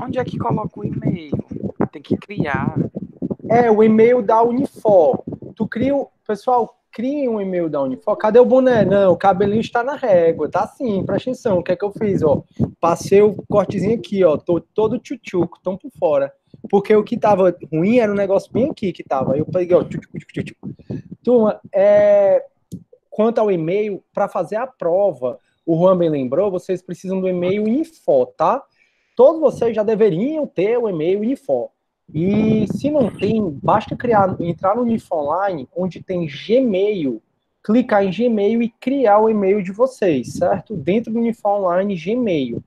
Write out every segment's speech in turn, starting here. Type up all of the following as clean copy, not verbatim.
Onde é que coloca o e-mail? Tem que criar. É, o e-mail da Unifor. Tu cria o... Pessoal, criem um e-mail da Unifor. Cadê o boné? Não, o cabelinho está na régua. Tá assim, presta atenção. O que é que eu fiz, ó? Passei o cortezinho aqui, ó. Tô todo tchutchuco, tão por fora. Porque o que tava ruim era um negócio bem aqui que tava. Aí eu peguei, ó, tchutchuco, tchutchuco. Turma, quanto ao e-mail, para fazer a prova, o Juan bem lembrou, vocês precisam do e-mail Info, tá? Todos vocês já deveriam ter o e-mail Info. E se não tem, basta entrar no Info Online, onde tem Gmail, clicar em Gmail e criar o e-mail de vocês, certo? Dentro do Info Online, Gmail.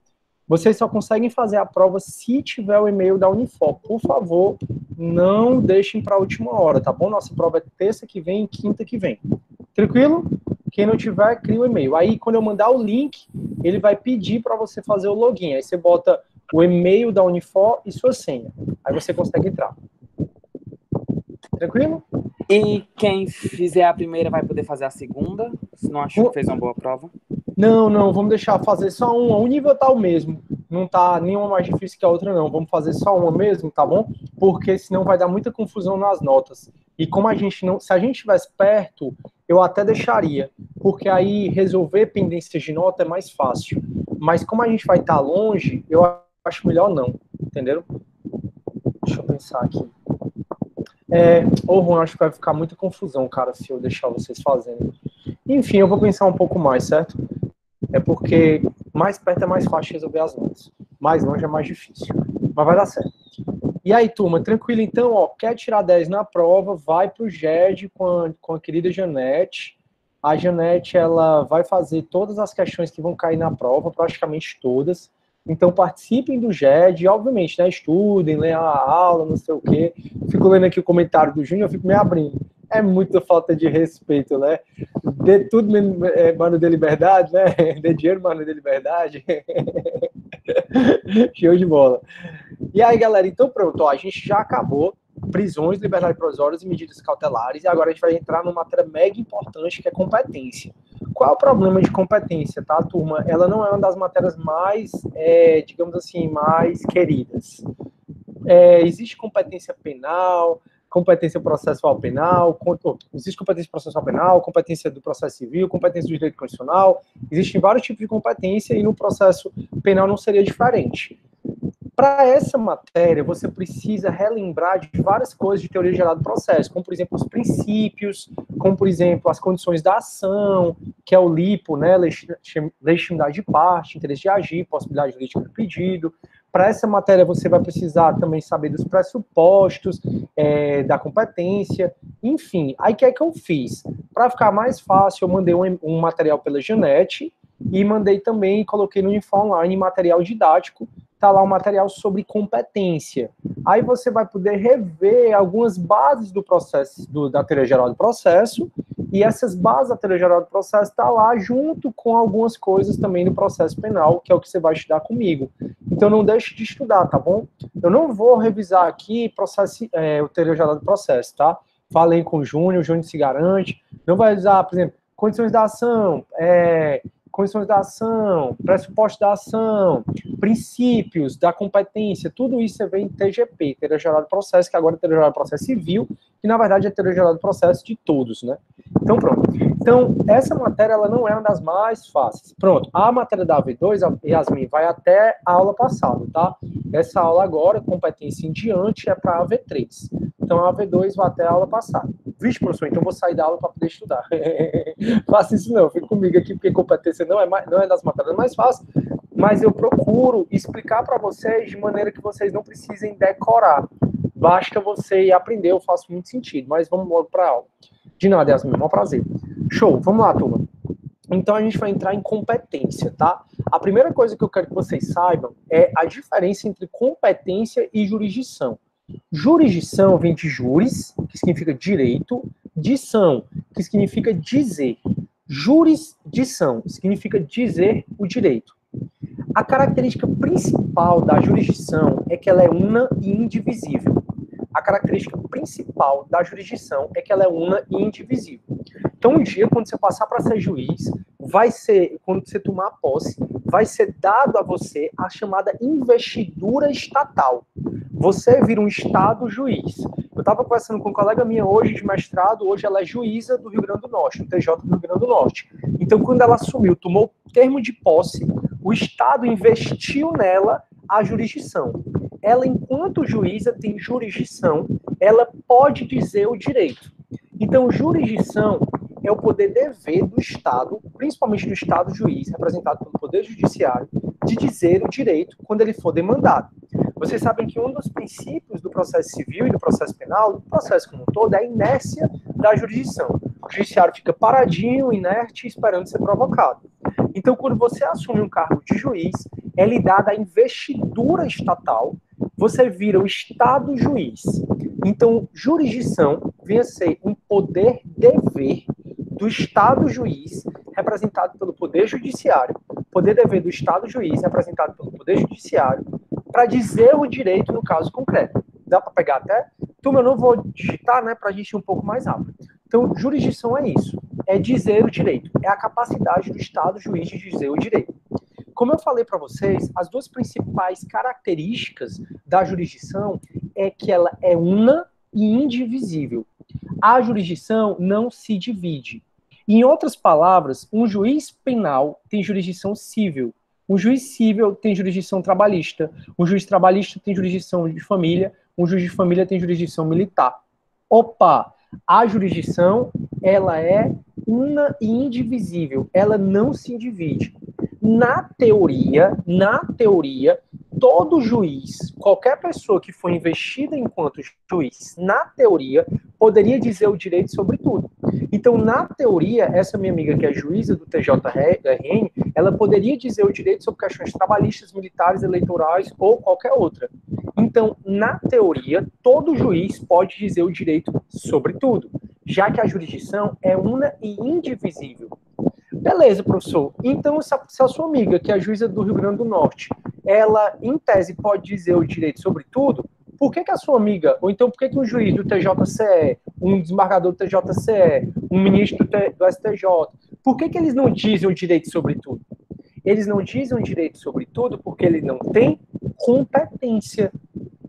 Vocês só conseguem fazer a prova se tiver o e-mail da Unifor. Por favor, não deixem para a última hora, tá bom? Nossa prova é terça que vem e quinta que vem. Tranquilo? Quem não tiver, cria o e-mail. Aí, quando eu mandar o link, ele vai pedir para você fazer o login. Aí você bota o e-mail da Unifor e sua senha. Aí você consegue entrar. Tranquilo? E quem fizer a primeira vai poder fazer a segunda? Se não achou que fez uma boa prova? Não, vamos deixar fazer só uma. O nível tá o mesmo. Não tá nenhuma mais difícil que a outra, não. Vamos fazer só uma mesmo, tá bom? Porque senão vai dar muita confusão nas notas. E como a gente não... Se a gente estivesse perto, eu até deixaria. Porque aí resolver pendências de nota é mais fácil. Mas como a gente vai estar longe, eu acho melhor não. Entenderam? Deixa eu pensar aqui. Juan, acho que vai ficar muita confusão, cara, se eu deixar vocês fazendo. Enfim, eu vou pensar um pouco mais, certo? É porque mais perto é mais fácil resolver as notas. Mais longe é mais difícil. Mas vai dar certo. E aí, turma, tranquilo? Então, ó, quer tirar 10 na prova, vai pro GED com a querida Janete. A Janete, ela vai fazer todas as questões que vão cair na prova, praticamente todas. Então, participem do GED, obviamente, né? Estudem, leiam a aula, não sei o quê. Fico lendo aqui o comentário do Júnior, eu fico me abrindo. É muita falta de respeito, né? Dê tudo, mano, de liberdade, né? Dê dinheiro, mano, de liberdade. Show de bola. E aí, galera, então pronto, ó, a gente já acabou prisões, liberdade provisórias e medidas cautelares, e agora a gente vai entrar numa matéria mega importante, que é competência. Qual é o problema de competência, tá, turma? Ela não é uma das matérias mais, digamos assim, mais queridas. Existe competência penal, competência processual penal, existe competência processual penal, competência do processo civil, competência do direito constitucional, existem vários tipos de competência e no processo penal não seria diferente. Para essa matéria, você precisa relembrar de várias coisas de teoria geral do processo, como, por exemplo, os princípios, como, por exemplo, as condições da ação, que é o LIPO, né, legitimidade de parte, interesse de agir, possibilidade jurídica do pedido. Para essa matéria, você vai precisar também saber dos pressupostos da competência, enfim. Aí, o que é que eu fiz? Para ficar mais fácil, eu mandei um material pela Janete e mandei também, coloquei no Info Online material didático. Está lá um material sobre competência. Aí você vai poder rever algumas bases do processo, da teoria geral do processo, e essas bases da teoria geral do processo está lá junto com algumas coisas também do processo penal, que é o que você vai estudar comigo. Então não deixe de estudar, tá bom? Eu não vou revisar aqui o teoria geral do processo, tá? Falei com o Júnior se garante. Não vai revisar, por exemplo, condições da ação, pressupostos da ação, princípios da competência, tudo isso você vê em TGP, Teoria Geral do Processo, que agora é Teoria Geral do Processo Civil, que na verdade é Teoria Geral do Processo de todos, né? Então, pronto. Então, essa matéria, ela não é uma das mais fáceis. Pronto, a matéria da AV2, Yasmin, vai até a aula passada, tá? Essa aula agora, competência em diante, é para a AV3. Então, a AV2 vai até a aula passada. Vixe, professor, então vou sair da aula para poder estudar. Faça isso não, fique comigo aqui, porque competência não é das matérias mais fáceis, mas eu procuro explicar para vocês de maneira que vocês não precisem decorar. Basta você aprender, eu faço muito sentido, mas vamos logo para a aula. De nada, Yasmin, é um prazer. Show, vamos lá, turma. Então a gente vai entrar em competência, tá? A primeira coisa que eu quero que vocês saibam é a diferença entre competência e jurisdição. Jurisdição vem de juris, que significa direito, dição, que significa dizer. Jurisdição significa dizer o direito. A característica principal da jurisdição é que ela é una e indivisível. A característica principal da jurisdição é que ela é una e indivisível. Então, um dia, quando você passar para ser juiz, vai ser, quando você tomar posse, vai ser dado a você a chamada investidura estatal. Você vira um Estado juiz. Eu estava conversando com uma colega minha hoje de mestrado, hoje ela é juíza do Rio Grande do Norte, do TJ do Rio Grande do Norte. Então, quando ela assumiu, tomou termo de posse, o Estado investiu nela a jurisdição. Ela, enquanto juíza, tem jurisdição, ela pode dizer o direito. Então, jurisdição é o poder dever do Estado, principalmente do Estado juiz, representado pelo Poder Judiciário, de dizer o direito quando ele for demandado. Vocês sabem que um dos princípios do processo civil e do processo penal, do processo como um todo, é a inércia da jurisdição. O judiciário fica paradinho, inerte, esperando ser provocado. Então, quando você assume um cargo de juiz, é lhe dada a investidura estatal, você vira o Estado juiz. Então, jurisdição vem a ser um poder-dever do Estado juiz, representado pelo Poder Judiciário, poder-dever do Estado juiz, representado pelo Poder Judiciário, para dizer o direito no caso concreto. Dá para pegar até? Turma, eu não vou digitar, né, para a gente ir um pouco mais rápido. Então, jurisdição é isso, é dizer o direito, é a capacidade do Estado juiz de dizer o direito. Como eu falei para vocês, as duas principais características da jurisdição é que ela é una e indivisível. A jurisdição não se divide. Em outras palavras, um juiz penal tem jurisdição civil, um juiz civil tem jurisdição trabalhista, um juiz trabalhista tem jurisdição de família, um juiz de família tem jurisdição militar. Opa! A jurisdição, ela é una e indivisível, ela não se divide. Na teoria, todo juiz, qualquer pessoa que for investida enquanto juiz, na teoria, poderia dizer o direito sobre tudo. Então, na teoria, essa minha amiga que é juíza do TJRN, ela poderia dizer o direito sobre questões trabalhistas, militares, eleitorais ou qualquer outra. Então, na teoria, todo juiz pode dizer o direito sobre tudo, já que a jurisdição é una e indivisível. Beleza, professor. Então, se a sua amiga, que é a juíza do Rio Grande do Norte, ela, em tese, pode dizer o direito sobre tudo, por que a sua amiga, ou então por que um juiz do TJCE, um desembargador do TJCE, um ministro do STJ, por que eles não dizem o direito sobre tudo? Eles não dizem o direito sobre tudo porque eles não têm competência.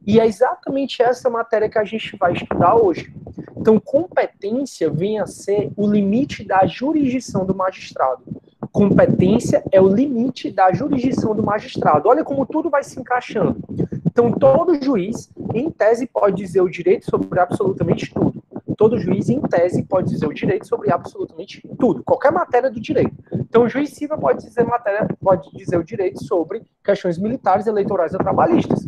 E é exatamente essa matéria que a gente vai estudar hoje. Então, competência vem a ser o limite da jurisdição do magistrado. Competência é o limite da jurisdição do magistrado. Olha como tudo vai se encaixando. Então, todo juiz, em tese, pode dizer o direito sobre absolutamente tudo. Todo juiz, em tese, pode dizer o direito sobre absolutamente tudo. Qualquer matéria do direito. Então, o juiz civil pode dizer o direito sobre questões militares, eleitorais ou trabalhistas.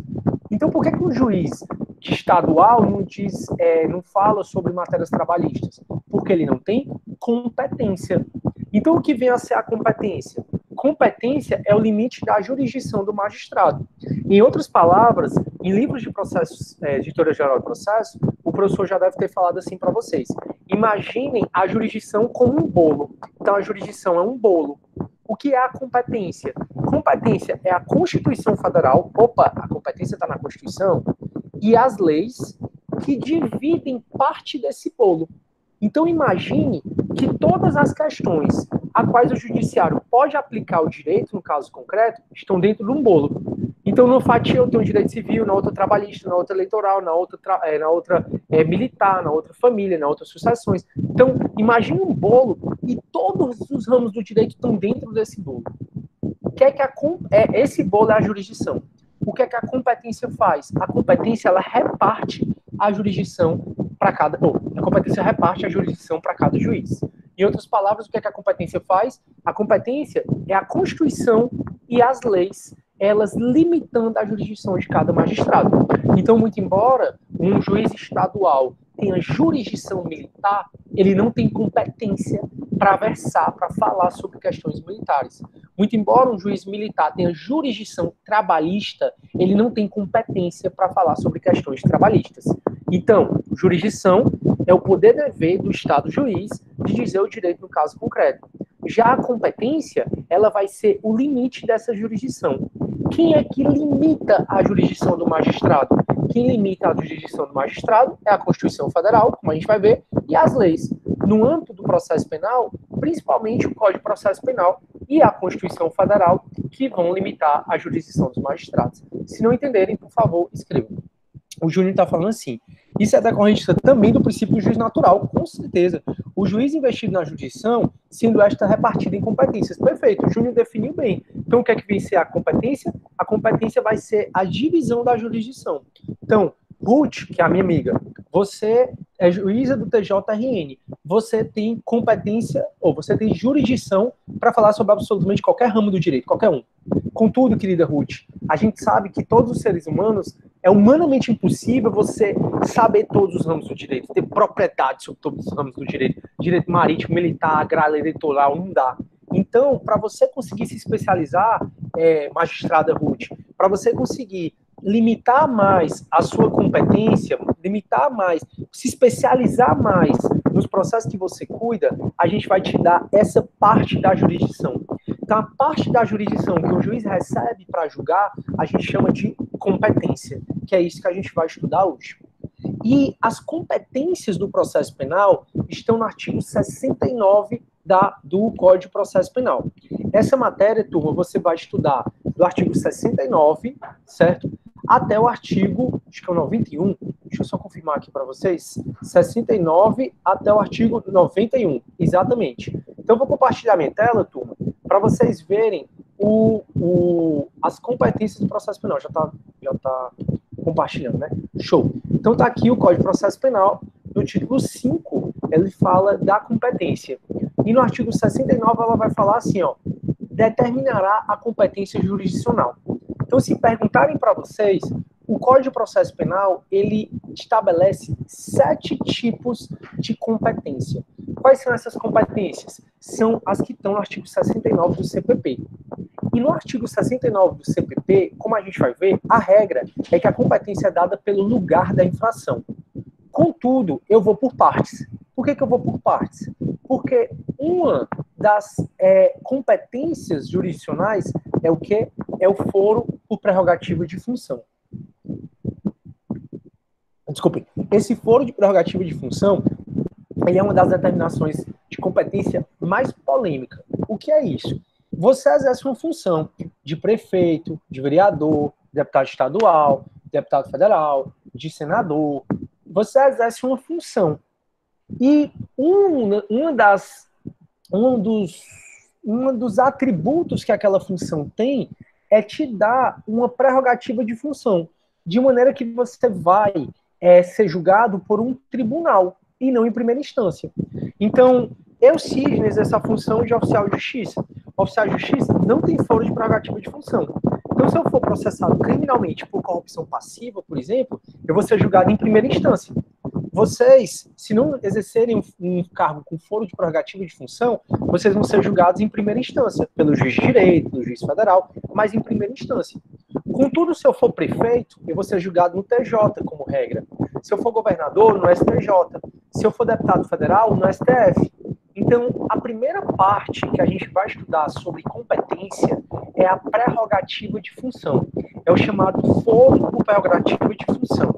Então, por que um juiz estadual não fala sobre matérias trabalhistas? Porque ele não tem competência. Então, o que vem a ser a competência? Competência é o limite da jurisdição do magistrado. Em outras palavras, em livros de processos, de teoria geral do processo, o professor já deve ter falado assim para vocês. Imaginem a jurisdição como um bolo. Então, a jurisdição é um bolo. O que é a competência? Competência é a Constituição Federal, a competência está na Constituição, e as leis que dividem parte desse bolo. Então, imagine que todas as questões a quais o judiciário pode aplicar o direito, no caso concreto, estão dentro de um bolo. Então, numa fatia eu tenho um direito civil, na outra trabalhista, na outra eleitoral, na outra militar, na outra família, na outra sucessões. Então, imagine um bolo e todos os ramos do direito estão dentro desse bolo. Esse bolo é a jurisdição. O que é que a competência faz? A competência, ela reparte a jurisdição para cada... a competência reparte a jurisdição para cada juiz. Em outras palavras, o que é que a competência faz? A competência é a Constituição e as leis, elas limitando a jurisdição de cada magistrado. Então, muito embora um juiz estadual tenha jurisdição militar, ele não tem competência para versar, para falar sobre questões militares. Muito embora um juiz militar tenha jurisdição trabalhista, ele não tem competência para falar sobre questões trabalhistas. Então, jurisdição é o poder-dever do Estado juiz de dizer o direito no caso concreto. Já a competência, ela vai ser o limite dessa jurisdição. Quem é que limita a jurisdição do magistrado? Quem limita a jurisdição do magistrado é a Constituição Federal, como a gente vai ver, e as leis. No âmbito do processo penal, principalmente o Código de Processo Penal e a Constituição Federal, que vão limitar a jurisdição dos magistrados. Se não entenderem, por favor, escrevam. O Júnior está falando assim, isso é decorrente também do princípio do juiz natural, com certeza. O juiz investido na jurisdição, sendo esta repartida em competências. Perfeito, o Júnior definiu bem. Então, o que é que vem ser a competência? A competência vai ser a divisão da jurisdição. Então, Ruth, que é a minha amiga, você é juíza do TJRN, você tem competência, ou você tem jurisdição para falar sobre absolutamente qualquer ramo do direito, qualquer um. Contudo, querida Ruth, a gente sabe que todos os seres humanos, é humanamente impossível você saber todos os ramos do direito, ter propriedade sobre todos os ramos do direito, direito marítimo, militar, agrário, eleitoral, não dá. Então, para você conseguir se especializar, magistrada Ruth, para você conseguir limitar mais a sua competência, limitar mais, se especializar mais nos processos que você cuida, a gente vai te dar essa parte da jurisdição. Então, a parte da jurisdição que o juiz recebe para julgar, a gente chama de competência, que é isso que a gente vai estudar hoje. E as competências do processo penal estão no artigo 69 do Código de Processo Penal. Essa matéria, turma, você vai estudar do artigo 69, certo? Até o artigo, acho que é o 91, deixa eu só confirmar aqui para vocês, 69 até o artigo 91, exatamente. Então, eu vou compartilhar minha tela, turma, para vocês verem as competências do processo penal. Já tá compartilhando, né? Show. Então, tá aqui o Código de Processo Penal, no título 5, ele fala da competência. E no artigo 69, ela vai falar assim, ó, determinará a competência jurisdicional. Então, se perguntarem para vocês, o Código de Processo Penal, ele estabelece 7 tipos de competência. Quais são essas competências? São as que estão no artigo 69 do CPP. E no artigo 69 do CPP, como a gente vai ver, a regra é que a competência é dada pelo lugar da infração. Contudo, eu vou por partes. Por que eu vou por partes? Porque uma das competências jurisdicionais é o quê? É o foro por prerrogativa de função. Desculpe, esse foro de prerrogativa de função, ele é uma das determinações de competência mais polêmica. O que é isso? Você exerce uma função de prefeito, de vereador, deputado estadual, deputado federal, de senador. Você exerce uma função. E um dos atributos que aquela função tem é te dar uma prerrogativa de função, de maneira que você vai ser julgado por um tribunal e não em primeira instância. Então, se exercer essa função de oficial de justiça. O oficial de justiça não tem foro de prerrogativa de função. Então, se eu for processado criminalmente por corrupção passiva, por exemplo, eu vou ser julgado em primeira instância. Vocês, se não exercerem um cargo com foro de prerrogativa de função, vocês vão ser julgados em primeira instância, pelo juiz de direito, pelo juiz federal, mas em primeira instância. Contudo, se eu for prefeito, eu vou ser julgado no TJ, como regra. Se eu for governador, no STJ. Se eu for deputado federal, no STF. Então, a primeira parte que a gente vai estudar sobre competência é a prerrogativa de função. É o chamado foro por prerrogativa de função.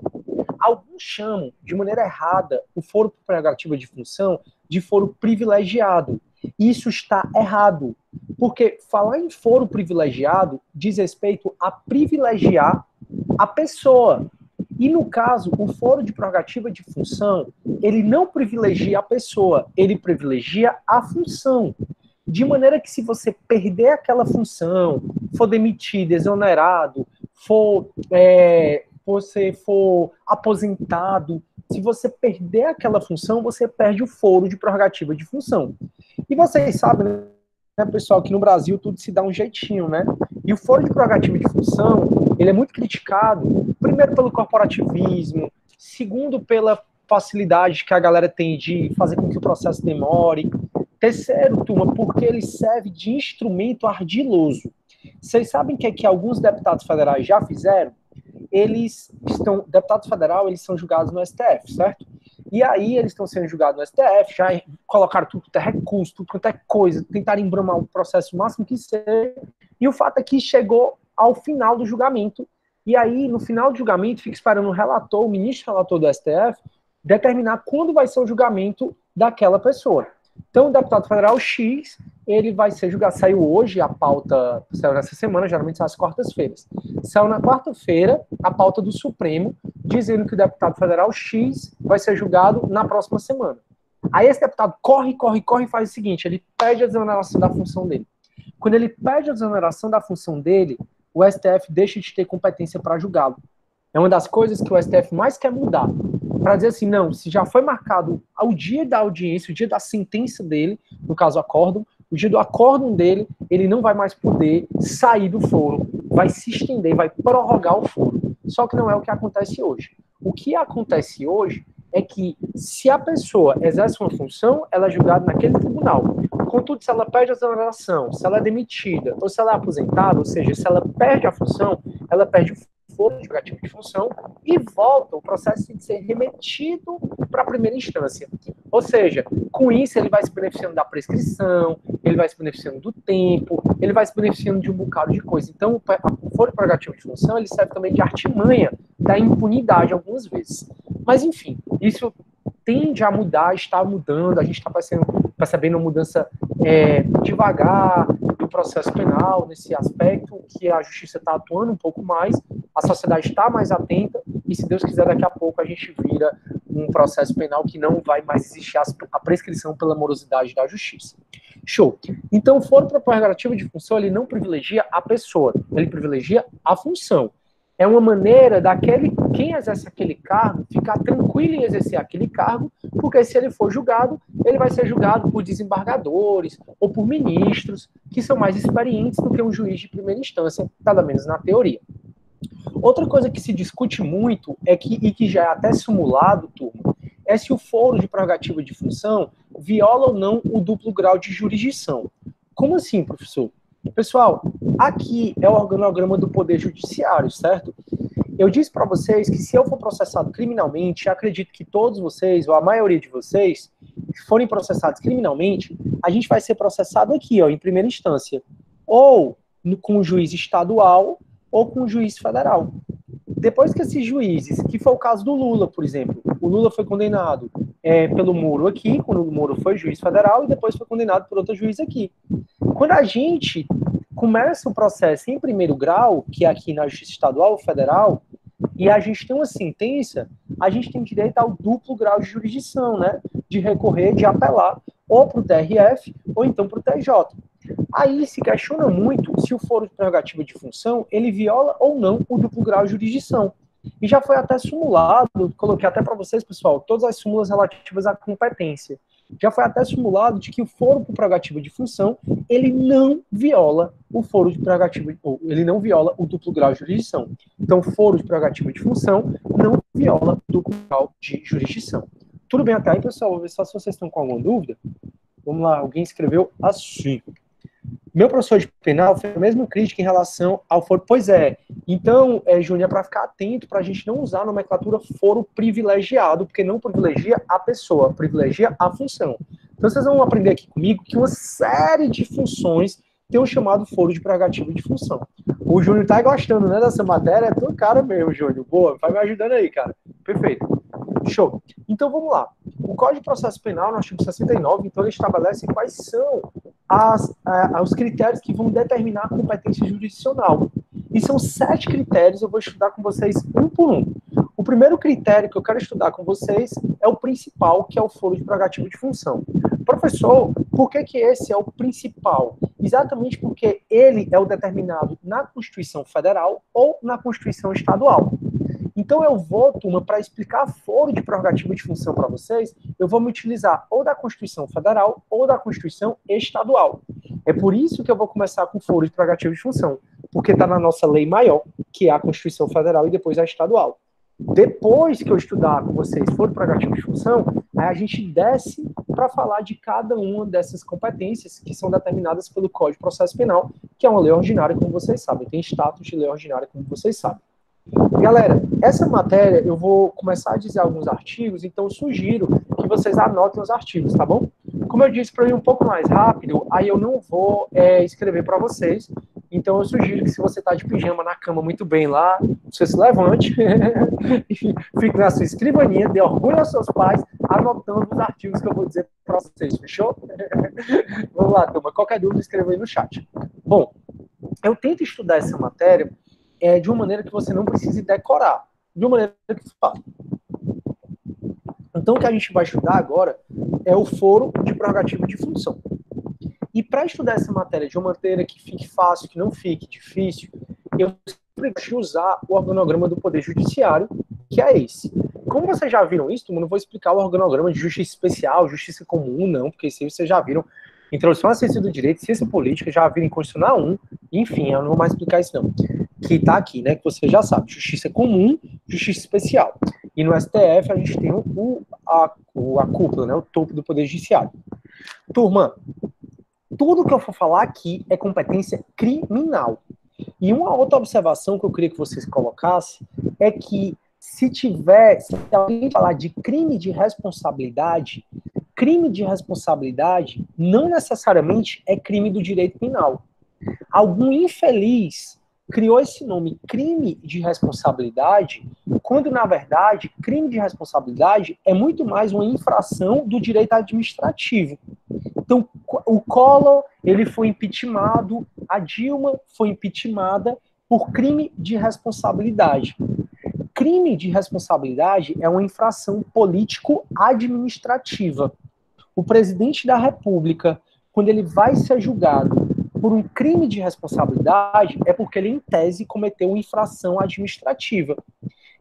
Alguns chamam, de maneira errada, o foro por prerrogativa de função de foro privilegiado. Isso está errado, porque falar em foro privilegiado diz respeito a privilegiar a pessoa. E, no caso, o foro de prerrogativa de função, ele não privilegia a pessoa, ele privilegia a função. De maneira que, se você perder aquela função, for demitido, exonerado, você for aposentado, se você perder aquela função, você perde o foro de prerrogativa de função. E vocês sabem, né, pessoal, que no Brasil tudo se dá um jeitinho, né? E o foro de prerrogativa de função, ele é muito criticado, primeiro pelo corporativismo, segundo pela facilidade que a galera tem de fazer com que o processo demore, terceiro, turma, porque ele serve de instrumento ardiloso. Vocês sabem que alguns deputados federais já fizeram? Deputados federais, eles são julgados no STF, certo? E aí eles estão sendo julgados no STF, já colocaram tudo quanto é recurso, tudo quanto é coisa, tentaram embromar o processo o máximo que seja, e o fato é que chegou ao final do julgamento, e aí no final do julgamento fica esperando o ministro relator do STF, determinar quando vai ser o julgamento daquela pessoa. Então, o deputado federal X, ele vai ser julgado. Saiu hoje a pauta, saiu nessa semana, geralmente são as quartas-feiras. Saiu na quarta-feira a pauta do Supremo, dizendo que o deputado federal X vai ser julgado na próxima semana. Aí esse deputado corre e faz o seguinte, ele pede a desoneração da função dele. Quando ele pede a desoneração da função dele, o STF deixa de ter competência para julgá-lo. É uma das coisas que o STF mais quer mudar. Para dizer assim, não, se já foi marcado o dia da audiência, o dia da sentença dele, no caso acórdão, o dia do acórdão dele, ele não vai mais poder sair do foro, vai se estender, vai prorrogar o foro. Só que não é o que acontece hoje. O que acontece hoje é que se a pessoa exerce uma função, ela é julgada naquele tribunal. Contudo, se ela perde a exoneração, se ela é demitida, ou se ela é aposentada, ou seja, se ela perde a função, ela perde o foro julgativo de função e volta, o processo tem que ser remetido para a primeira instância. Ou seja, com isso ele vai se beneficiando da prescrição, ele vai se beneficiando do tempo, ele vai se beneficiando de um bocado de coisa. Então, o foro prorrogativo de função, ele serve também de artimanha da impunidade algumas vezes. Mas, enfim, isso tende a mudar, está mudando, a gente está percebendo uma mudança devagar do processo penal nesse aspecto, que a justiça está atuando um pouco mais, a sociedade está mais atenta, e se Deus quiser, daqui a pouco a gente vira um processo penal que não vai mais existir a prescrição pela morosidade da justiça. Show. Então, o foro prorrogativo de função, ele não privilegia a pessoa, ele privilegia a função. É uma maneira quem exerce aquele cargo ficar tranquilo em exercer aquele cargo, porque se ele for julgado, ele vai ser julgado por desembargadores ou por ministros que são mais experientes do que um juiz de primeira instância, pelo menos na teoria. Outra coisa que se discute muito e que já é até simulado, turma, é se o foro de prerrogativa de função viola ou não o duplo grau de jurisdição. Como assim, professor? Pessoal, aqui é o organograma do Poder Judiciário, certo? Eu disse para vocês que se eu for processado criminalmente, acredito que todos vocês, ou a maioria de vocês, que forem processados criminalmente, a gente vai ser processado aqui, ó, em primeira instância, ou com o juiz estadual, ou com o juiz federal. Depois que esses juízes, que foi o caso do Lula, por exemplo, o Lula foi condenado pelo Moro aqui, quando o Moro foi juiz federal, e depois foi condenado por outro juiz aqui. Quando a gente começa o processo em primeiro grau, que é aqui na Justiça Estadual ou Federal, e a gente tem uma sentença, a gente tem direito ao duplo grau de jurisdição, né? De recorrer, de apelar, ou para o TRF, ou então para o TJ. Aí se questiona muito se o foro de prerrogativa de função, ele viola ou não o duplo grau de jurisdição. E já foi até simulado, coloquei até para vocês, pessoal, todas as súmulas relativas à competência. Já foi até simulado de que o foro por prerrogativa de função, ele não viola o foro de prerrogativa, ou ele não viola o duplo grau de jurisdição. Então, o foro de prerrogativa de função não viola o duplo grau de jurisdição. Tudo bem até aí, pessoal? Vou ver só se vocês estão com alguma dúvida. Vamos lá, alguém escreveu assim. Meu professor de penal fez a mesma crítica em relação ao foro. Pois é. Então, Júnior, é para ficar atento para a gente não usar a nomenclatura foro privilegiado, porque não privilegia a pessoa, privilegia a função. Então, vocês vão aprender aqui comigo que uma série de funções tem o chamado foro de prerrogativa de função. O Júnior tá gostando, né, dessa matéria? É tua cara mesmo, Júnior. Boa, vai me ajudando aí, cara. Perfeito. Show. Então, vamos lá. O Código de Processo Penal, no artigo 69, então, ele estabelece quais são os critérios que vão determinar a competência jurisdicional. E são 7 critérios, eu vou estudar com vocês um por um. O primeiro critério que eu quero estudar com vocês é o principal, que é o foro de prerrogativa de função. Professor, por que esse é o principal? Exatamente porque ele é o determinado na Constituição Federal ou na Constituição Estadual. Então eu vou, turma, para explicar foro de prerrogativa de função para vocês, eu vou me utilizar ou da Constituição Federal ou da Constituição Estadual. É por isso que eu vou começar com foro de prerrogativa de função, porque está na nossa lei maior, que é a Constituição Federal e depois a Estadual. Depois que eu estudar com vocês foro de prerrogativa de função, aí a gente desce para falar de cada uma dessas competências que são determinadas pelo Código de Processo Penal, que é uma lei ordinária, como vocês sabem, tem status de lei ordinária, como vocês sabem. Galera, essa matéria eu vou começar a dizer alguns artigos, então eu sugiro que vocês anotem os artigos, tá bom? Como eu disse, para ir um pouco mais rápido, aí eu não vou escrever para vocês, Então eu sugiro que se você está de pijama na cama muito bem lá, você se levante, fique na sua escrivaninha, dê orgulho aos seus pais, anotando os artigos que eu vou dizer para vocês, fechou? Vamos lá, turma. Qualquer dúvida, escreva aí no chat. Bom, eu tento estudar essa matéria de uma maneira que você não precise decorar, de uma maneira que fácil. Então, o que a gente vai estudar agora é o foro de prerrogativa de função. E para estudar essa matéria de uma maneira que fique fácil, que não fique difícil, eu sempre gosto de usar o organograma do Poder Judiciário, que é esse. Como vocês já viram isso, eu não vou explicar o organograma de justiça especial, justiça comum, não, porque isso vocês já viram. Introdução à ciência do direito, ciência política, já viram em Constitucional 1, enfim, eu não vou mais explicar isso não. Que está aqui, né, que você já sabe, justiça comum, justiça especial. E no STF a gente tem a cúpula, né, o topo do Poder Judiciário. Turma, tudo que eu for falar aqui é competência criminal. E uma outra observação que eu queria que vocês colocassem é que se alguém falar de crime de responsabilidade não necessariamente é crime do direito penal. Algum infeliz criou esse nome crime de responsabilidade, quando, na verdade, crime de responsabilidade é muito mais uma infração do direito administrativo. Então, o Collor, ele foi impeachmentado, a Dilma foi impeachmentada por crime de responsabilidade. Crime de responsabilidade é uma infração político-administrativa. O presidente da República, quando ele vai ser julgado por um crime de responsabilidade, é porque ele, em tese, cometeu uma infração administrativa.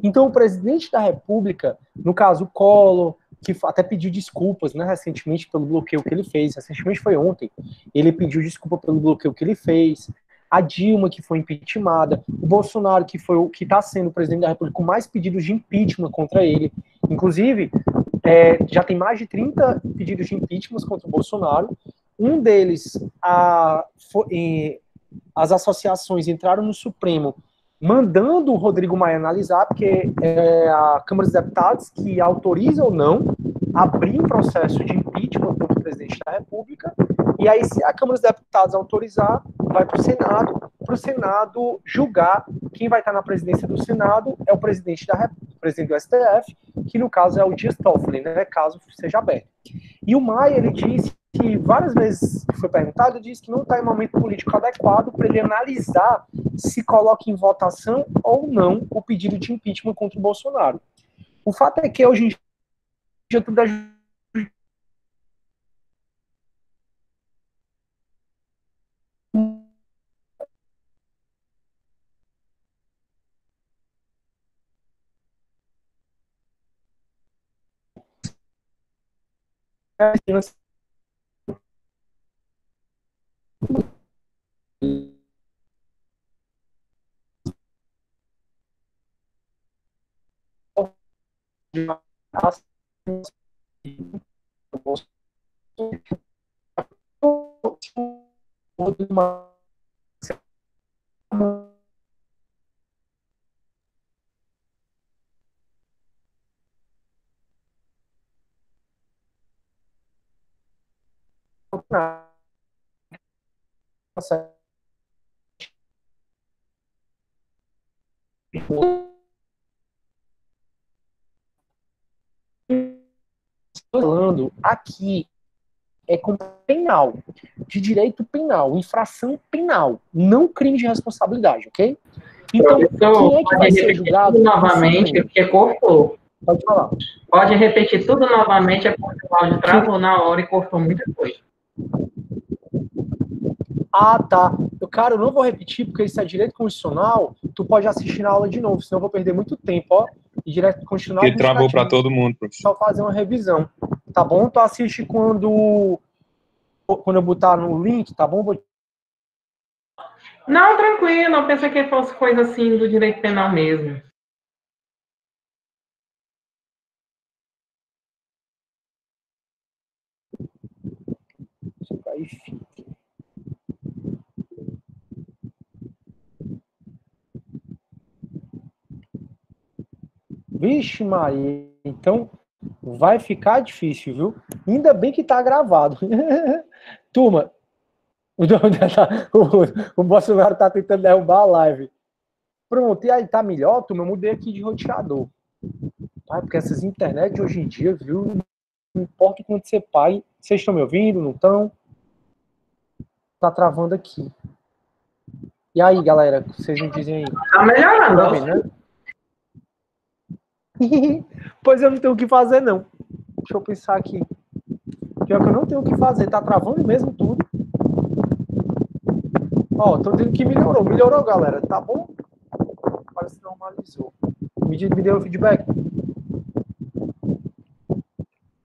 Então, o presidente da República, no caso, Collor, que até pediu desculpas, né, recentemente pelo bloqueio que ele fez, recentemente foi ontem, ele pediu desculpa pelo bloqueio que ele fez, a Dilma, que foi impeachmentada, o Bolsonaro, que foi o que está sendo o presidente da República com mais pedidos de impeachment contra ele, inclusive, já tem mais de 30 pedidos de impeachment contra o Bolsonaro. Um deles, as associações entraram no Supremo mandando o Rodrigo Maia analisar, porque é a Câmara dos Deputados que autoriza ou não abrir um processo de impeachment contra o presidente da República, e aí se a Câmara dos Deputados autorizar, vai para o Senado julgar. Quem vai estar na presidência do Senado é o presidente da República, o presidente do STF, que no caso é o Dias Toffoli, né, caso seja aberto. E o Maia, ele disse que várias vezes que foi perguntado, ele disse que não está em momento político adequado para ele analisar se coloca em votação ou não o pedido de impeachment contra o Bolsonaro. O fato é que hoje em dia tudo é falando aqui é com penal, de direito penal, infração penal, não crime de responsabilidade, ok? Então, quem é que vai ser julgado? Novamente, porque cortou. Pode falar. Pode repetir tudo novamente, é porque o áudio travou na hora e cortou muita coisa. Ah, tá. Cara, eu não vou repetir, porque isso é direito constitucional, tu pode assistir na aula de novo, senão eu vou perder muito tempo, ó. E direito constitucional... Ele travou para todo mundo, professor. Só fazer uma revisão, tá bom? Tu assiste quando eu botar no link, tá bom? Não, tranquilo, eu pensei que fosse coisa assim do direito penal mesmo. Aí fica. Vixe, Maria, então vai ficar difícil, viu? Ainda bem que tá gravado. Turma, O Bolsonaro tá tentando derrubar a live. Pronto, e aí tá melhor, turma? Eu mudei aqui de roteador. Porque essas internet de hoje em dia, viu? Não importa o quanto você pague. Vocês estão me ouvindo? Não estão? Tá travando aqui. E aí, galera, vocês me dizem aí. Tá melhorando. Tá ouvindo, né? Pois eu não tenho o que fazer, não. Deixa eu pensar aqui. Pior que eu não tenho o que fazer. Tá travando mesmo tudo. Ó, tô dizendo que melhorou. Melhorou, galera. Tá bom? Parece que normalizou. Me deu o feedback.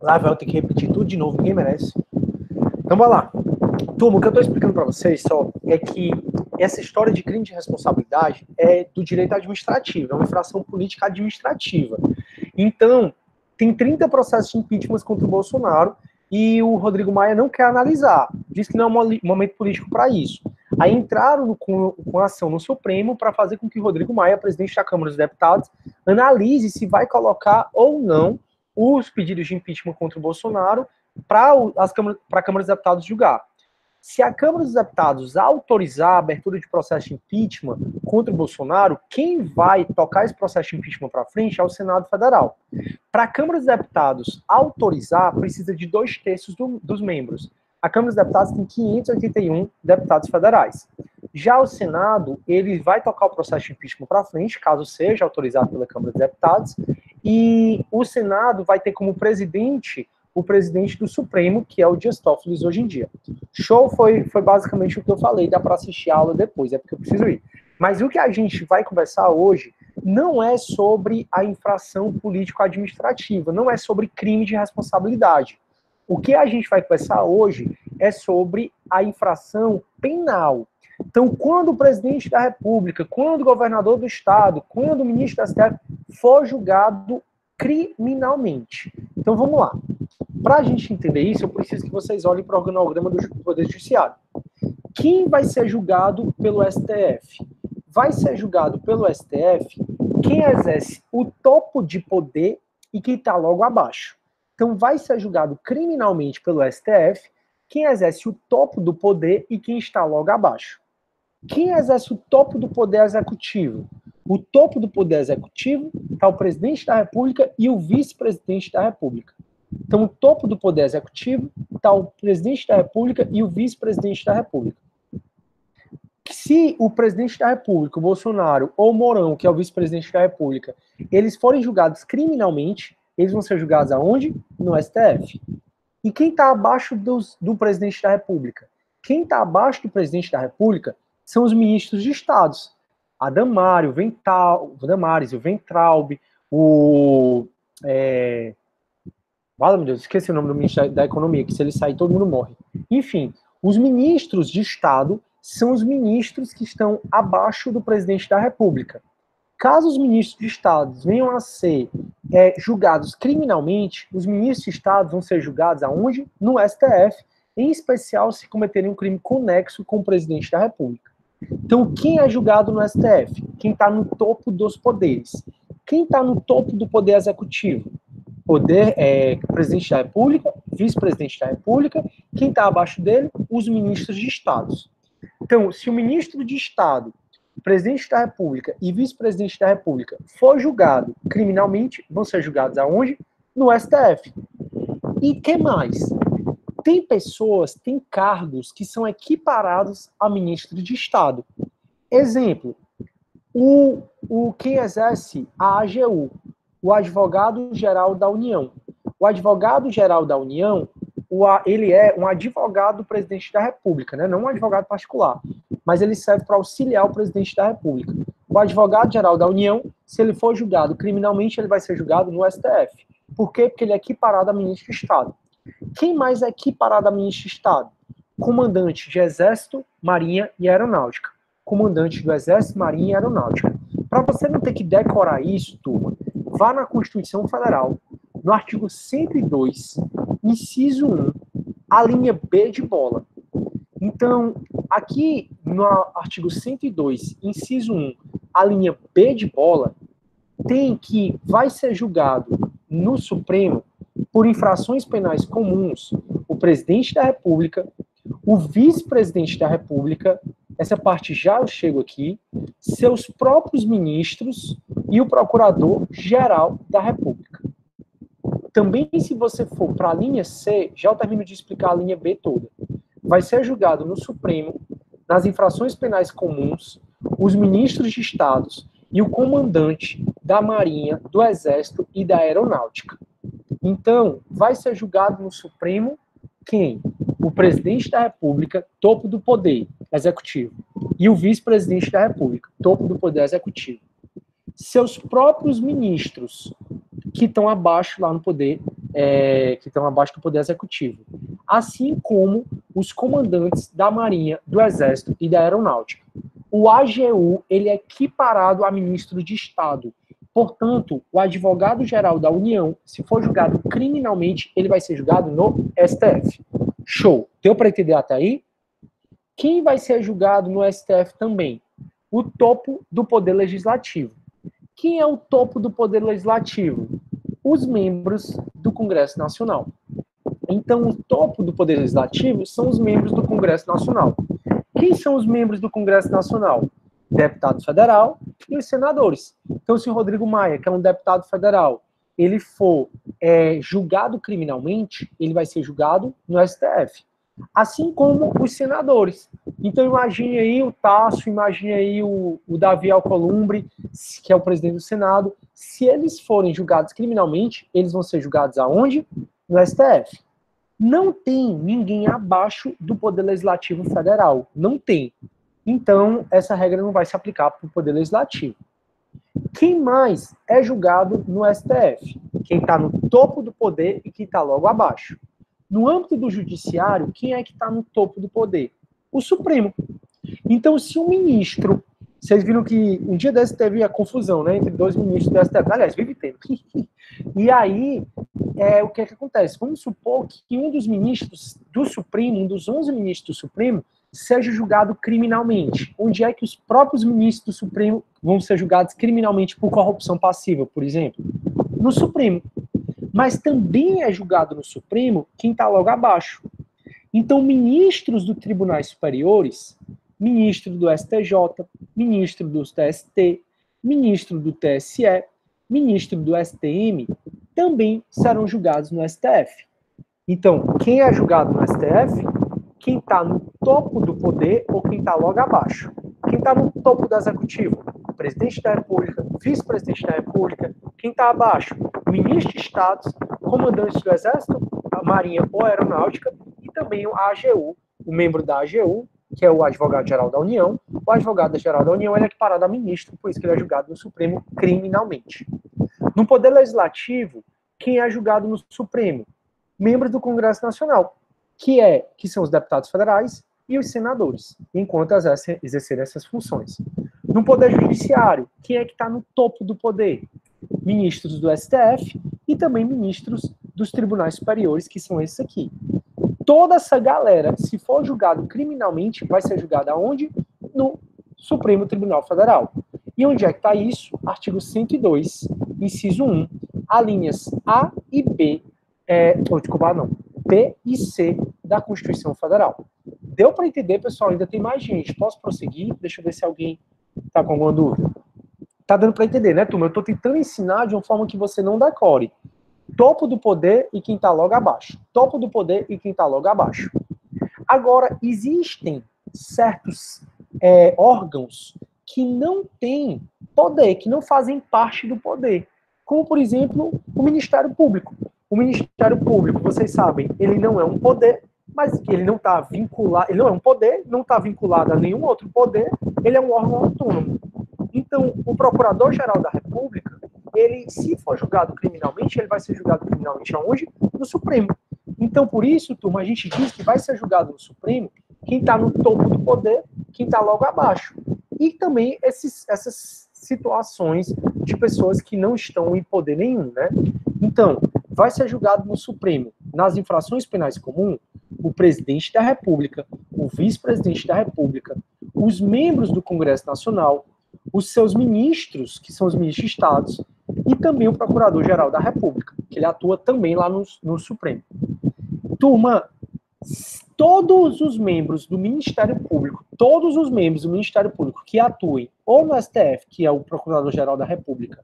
Lá vai eu ter que repetir tudo de novo. Ninguém merece. Então, bora lá. Turma, o que eu tô explicando pra vocês só é que essa história de crime de responsabilidade é do direito administrativo. É uma infração política administrativa. Então, tem 30 processos de impeachment contra o Bolsonaro e o Rodrigo Maia não quer analisar. Diz que não é um momento político para isso. Aí entraram com ação no Supremo para fazer com que o Rodrigo Maia, presidente da Câmara dos Deputados, analise se vai colocar ou não os pedidos de impeachment contra o Bolsonaro para a Câmara dos Deputados julgar. Se a Câmara dos Deputados autorizar a abertura de processo de impeachment contra o Bolsonaro, quem vai tocar esse processo de impeachment para frente é o Senado Federal. Para a Câmara dos Deputados autorizar, precisa de 2/3 dos membros. A Câmara dos Deputados tem 581 deputados federais. Já o Senado, ele vai tocar o processo de impeachment para frente, caso seja autorizado pela Câmara dos Deputados, e o Senado vai ter como presidente o presidente do Supremo, que é o Dias Toffoli hoje em dia. Show foi basicamente o que eu falei, dá para assistir a aula depois, é porque eu preciso ir. Mas o que a gente vai conversar hoje não é sobre a infração político-administrativa, não é sobre crime de responsabilidade. O que a gente vai conversar hoje é sobre a infração penal. Então, quando o presidente da República, quando o governador do estado, quando o ministro da STF for julgado criminalmente. Então, vamos lá. Para a gente entender isso, eu preciso que vocês olhem para o organograma do Poder Judiciário. Quem vai ser julgado pelo STF? Vai ser julgado pelo STF quem exerce o topo de poder e quem está logo abaixo. Então, vai ser julgado criminalmente pelo STF quem exerce o topo do poder e quem está logo abaixo. Quem exerce o topo do poder executivo? O topo do poder executivo está o presidente da República e o vice-presidente da República. Então, o topo do poder executivo está o presidente da República e o vice-presidente da República. Se o presidente da República, o Bolsonaro, ou o Mourão, que é o vice-presidente da República, eles forem julgados criminalmente, eles vão ser julgados aonde? No STF. E quem está abaixo do presidente da República? Quem está abaixo do presidente da República são os ministros de estados. A Damares, o Weintraub, Fala, meu Deus, esqueci o nome do ministro da Economia, que se ele sair, todo mundo morre. Enfim, os ministros de Estado são os ministros que estão abaixo do presidente da República. Caso os ministros de Estado venham a ser julgados criminalmente, os ministros de Estado vão ser julgados aonde? No STF, em especial se cometerem um crime conexo com o presidente da República. Então, quem é julgado no STF? Quem está no topo dos poderes. Quem está no topo do poder executivo? Presidente da República, vice-presidente da República. Quem está abaixo dele? Os ministros de Estados. Então, se o ministro de Estado, presidente da República e vice-presidente da República for julgado criminalmente, vão ser julgados aonde? No STF. E que mais? Tem pessoas, tem cargos que são equiparados a ministro de Estado. Exemplo, quem exerce a AGU, o Advogado-Geral da União. O Advogado-Geral da União, ele é um advogado do presidente da República, né? Não um advogado particular, mas ele serve para auxiliar o presidente da República. O Advogado-Geral da União, se ele for julgado criminalmente, ele vai ser julgado no STF. Por quê? Porque ele é equiparado a ministro de Estado. Quem mais é equiparado a ministro de Estado? Comandante de Exército, Marinha e Aeronáutica. Comandante do Exército, Marinha e Aeronáutica. Para você não ter que decorar isso, turma, vá na Constituição Federal, no artigo 102, inciso 1, a linha B de bola. Então, aqui no artigo 102, inciso 1, a linha B de bola, tem que vai ser julgado no Supremo por infrações penais comuns o presidente da República, o vice-presidente da República, essa parte já eu chego aqui, seus próprios ministros e o procurador-geral da República. Também, se você for para a linha C, já eu termino de explicar a linha B toda. Vai ser julgado no Supremo, nas infrações penais comuns, os ministros de estados e o comandante da Marinha, do Exército e da Aeronáutica. Então, vai ser julgado no Supremo quem? O presidente da República, topo do poder executivo, e o vice-presidente da República, topo do poder executivo. Seus próprios ministros, que estão abaixo lá no poder, que estão abaixo do poder executivo, assim como os comandantes da Marinha, do Exército e da Aeronáutica. O AGU, ele é equiparado a ministro de Estado. Portanto, o advogado-geral da União, se for julgado criminalmente, ele vai ser julgado no STF. Show. Deu para entender até aí? Quem vai ser julgado no STF também? O topo do Poder Legislativo. Quem é o topo do Poder Legislativo? Os membros do Congresso Nacional. Então, o topo do Poder Legislativo são os membros do Congresso Nacional. Quem são os membros do Congresso Nacional? Deputado federal e os senadores. Então, se o Rodrigo Maia, que é um deputado federal, ele for julgado criminalmente, ele vai ser julgado no STF. Assim como os senadores. Então, imagine aí o Tasso, imagine aí o Davi Alcolumbre, que é o presidente do Senado. Se eles forem julgados criminalmente, eles vão ser julgados aonde? No STF. Não tem ninguém abaixo do Poder Legislativo Federal. Não tem. Então, essa regra não vai se aplicar para o Poder Legislativo. Quem mais é julgado no STF? Quem está no topo do poder e quem está logo abaixo. No âmbito do judiciário, quem é que está no topo do poder? O Supremo. Então, se um ministro... Vocês viram que um dia desse teve a confusão, né, entre dois ministros do STF. Aliás, vive tendo. E aí, o que é que acontece? Vamos supor que um dos ministros do Supremo, um dos 11 ministros do Supremo, seja julgado criminalmente. Onde é que os próprios ministros do Supremo vão ser julgados criminalmente por corrupção passiva, por exemplo? No Supremo. Mas também é julgado no Supremo quem está logo abaixo. Então, ministros dos tribunais superiores, ministro do STJ, ministro do TST, ministro do TSE, ministro do STM, também serão julgados no STF. Então, quem é julgado no STF? Quem está no topo do poder ou quem está logo abaixo. Quem está no topo do executivo? Presidente da República, vice-presidente da República. Quem está abaixo? Ministro de Estados, comandante do Exército, a Marinha ou Aeronáutica e também o AGU, o membro da AGU, que é o advogado-geral da União. O advogado-geral da União ele é equiparado a ministro, por isso que ele é julgado no Supremo criminalmente. No Poder Legislativo, quem é julgado no Supremo? Membros do Congresso Nacional, que são os deputados federais e os senadores, enquanto exercerem essas funções. No Poder Judiciário, quem é que está no topo do poder? Ministros do STF e também ministros dos tribunais superiores, que são esses aqui. Toda essa galera, se for julgado criminalmente, vai ser julgado aonde? No Supremo Tribunal Federal. E onde é que está isso? Artigo 102, inciso 1, alíneas A e B, B e C da Constituição Federal. Deu para entender, pessoal? Ainda tem mais gente. Posso prosseguir? Deixa eu ver se alguém está com alguma dúvida. Tá dando para entender, né, turma? Eu estou tentando ensinar de uma forma que você não decore. Topo do poder e quem está logo abaixo. Topo do poder e quem está logo abaixo. Agora, existem certos órgãos que não têm poder, que não fazem parte do poder. Como, por exemplo, o Ministério Público. O Ministério Público, vocês sabem, ele não é um poder, mas ele não está vinculado, ele não é um poder, não está vinculado a nenhum outro poder, ele é um órgão autônomo. Então, o Procurador-Geral da República, ele, se for julgado criminalmente, ele vai ser julgado criminalmente aonde? No Supremo. Então, por isso, turma, a gente diz que vai ser julgado no Supremo quem está no topo do poder, quem está logo abaixo. E também essas situações de pessoas que não estão em poder nenhum, né? Então, vai ser julgado no Supremo, nas infrações penais comuns, o presidente da República, o vice-presidente da República, os membros do Congresso Nacional, os seus ministros, que são os ministros de Estados, e também o Procurador-Geral da República, que ele atua também lá no Supremo. Turma, Todos os membros do Ministério Público, todos os membros do Ministério Público que atuem ou no STF, que é o Procurador-Geral da República,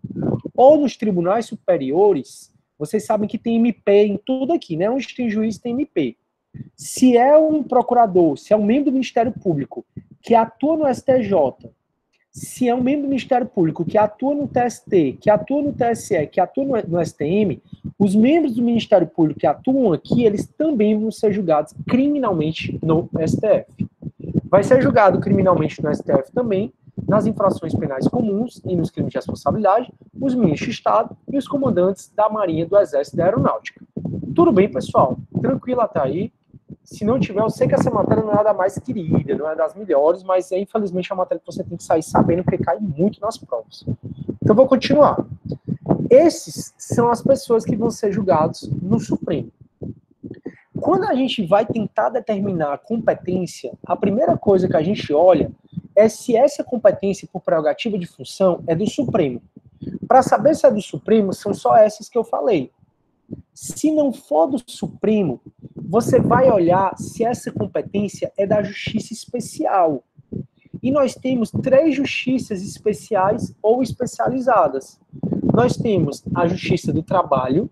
ou nos tribunais superiores, vocês sabem que tem MP em tudo aqui, né? Onde tem juiz, tem MP. Se é um procurador, se é um membro do Ministério Público que atua no STJ, se é um membro do Ministério Público que atua no TST, que atua no TSE, que atua no STM, os membros do Ministério Público que atuam aqui, eles também vão ser julgados criminalmente no STF. Vai ser julgado criminalmente no STF também, nas infrações penais comuns e nos crimes de responsabilidade, os ministros de Estado e os comandantes da Marinha, do Exército e da Aeronáutica. Tudo bem, pessoal? Tranquilo até aí. Se não tiver, eu sei que essa matéria não é da mais querida, não é das melhores, mas é infelizmente uma matéria que você tem que sair sabendo, porque cai muito nas provas. Então, vou continuar. Esses são as pessoas que vão ser julgados no Supremo. Quando a gente vai tentar determinar a competência, a primeira coisa que a gente olha é se essa competência por prerrogativa de função é do Supremo. Para saber se é do Supremo, são só essas que eu falei. Se não for do Supremo, você vai olhar se essa competência é da Justiça Especial. E nós temos 3 justiças especiais ou especializadas. Nós temos a Justiça do Trabalho,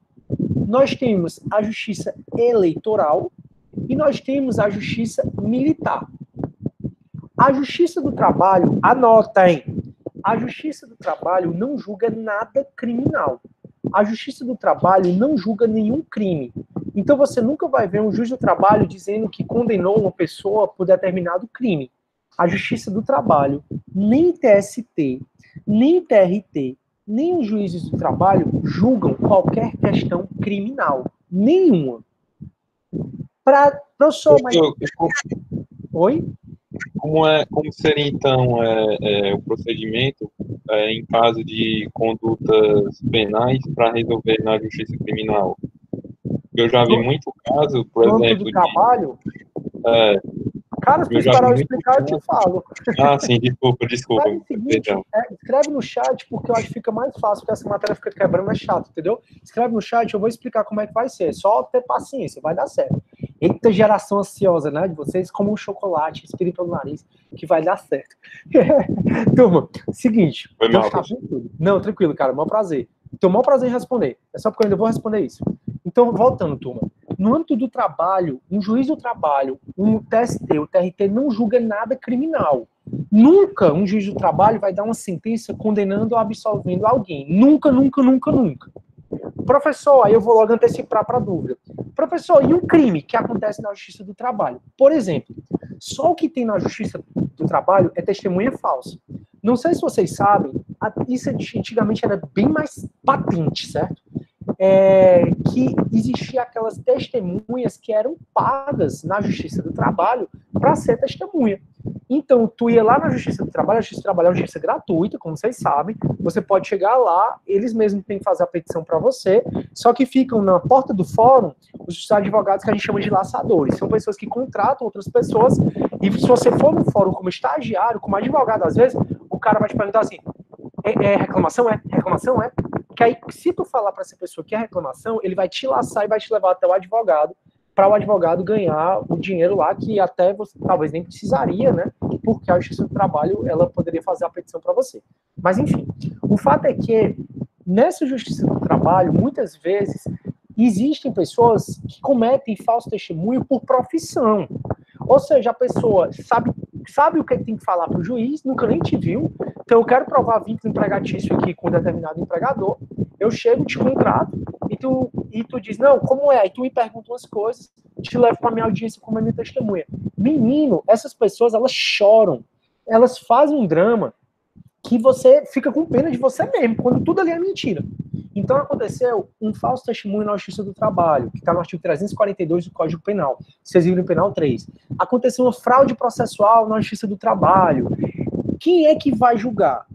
nós temos a Justiça Eleitoral e nós temos a Justiça Militar. A Justiça do Trabalho, anotem, a Justiça do Trabalho não julga nada criminal. A Justiça do Trabalho não julga nenhum crime. Então você nunca vai ver um juiz do trabalho dizendo que condenou uma pessoa por determinado crime. A Justiça do Trabalho, nem TST, nem TRT, nem os juízes do trabalho julgam qualquer questão criminal. Nenhuma. Professor, mas... Oi? Como seria, então, o procedimento em caso de condutas penais para resolver na justiça criminal? Eu já vi muito caso, por exemplo... do trabalho? Cara, se tu esperar eu explicar, eu te falo. Ah, sim, desculpa. Escreve no chat, porque eu acho que fica mais fácil, porque essa matéria fica quebrando, é chato, entendeu? Escreve no chat, eu vou explicar como é que vai ser. Só ter paciência, vai dar certo. Eita geração ansiosa, né? De vocês, como um chocolate, respirem pelo nariz, que vai dar certo. Turma, seguinte. Foi mal, não, tranquilo, cara, maior prazer. Tenho o maior prazer em responder. É só porque eu ainda vou responder isso. Então, voltando, turma. No âmbito do trabalho, um juiz do trabalho, um TST, o TRT não julga nada criminal. Nunca um juiz do trabalho vai dar uma sentença condenando ou absolvendo alguém. Nunca, nunca, nunca, nunca. Professor, aí eu vou logo antecipar para a dúvida. Professor, e um crime que acontece na Justiça do Trabalho? Por exemplo, só o que tem na Justiça do Trabalho é testemunha falsa. Não sei se vocês sabem, isso antigamente era bem mais patente, certo? Que existia aquelas testemunhas que eram pagas na Justiça do Trabalho para ser testemunha. Então, tu ia lá na Justiça do Trabalho, a Justiça do Trabalho é uma justiça gratuita, como vocês sabem, você pode chegar lá, eles mesmos têm que fazer a petição para você, só que ficam na porta do fórum os advogados que a gente chama de laçadores, são pessoas que contratam outras pessoas, e se você for no fórum como estagiário, como advogado, às vezes, o cara vai te perguntar assim, reclamação é? Reclamação é? Que aí, se tu falar para essa pessoa que é reclamação, ele vai te laçar e vai te levar até o advogado, para o advogado ganhar o dinheiro lá, que até você talvez nem precisaria, né? Porque a Justiça do Trabalho, ela poderia fazer a petição para você. Mas, enfim, o fato é que nessa Justiça do Trabalho, muitas vezes, existem pessoas que cometem falso testemunho por profissão. Ou seja, a pessoa sabe o que tem que falar para o juiz, nunca nem te viu, então eu quero provar vínculo empregatício aqui com um determinado empregador, eu chego, te contrato, e tu diz, não, como é? Aí tu me pergunta umas coisas, te levo para minha audiência como minha testemunha. Menino, essas pessoas, elas choram, elas fazem um drama que você fica com pena de você mesmo, quando tudo ali é mentira. Então aconteceu um falso testemunho na Justiça do Trabalho, que está no artigo 342 do Código Penal, vocês viram no Penal 3. Aconteceu uma fraude processual na Justiça do Trabalho. Quem é que vai julgar?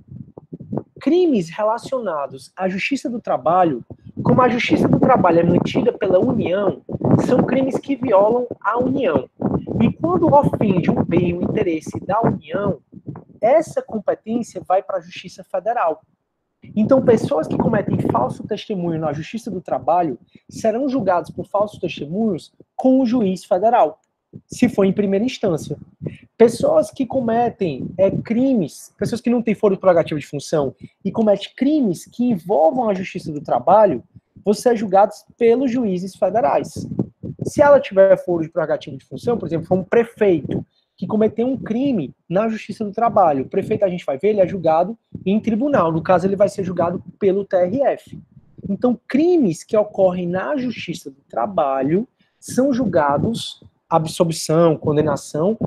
Crimes relacionados à Justiça do Trabalho, como a Justiça do Trabalho é mantida pela União, são crimes que violam a União. E quando ofende um bem, o interesse da União, essa competência vai para a Justiça Federal. Então, pessoas que cometem falso testemunho na Justiça do Trabalho serão julgadas por falsos testemunhos com o juiz federal. se for em primeira instância. Pessoas que cometem crimes, pessoas que não têm foro prerrogativo de função e cometem crimes que envolvam a Justiça do Trabalho, vão ser julgados pelos juízes federais. Se ela tiver foro de prerrogativo de função, por exemplo, for um prefeito que cometeu um crime na Justiça do Trabalho, o prefeito, a gente vai ver, ele é julgado em tribunal. No caso, ele vai ser julgado pelo TRF. Então, crimes que ocorrem na Justiça do Trabalho são julgados, absolvição, condenação,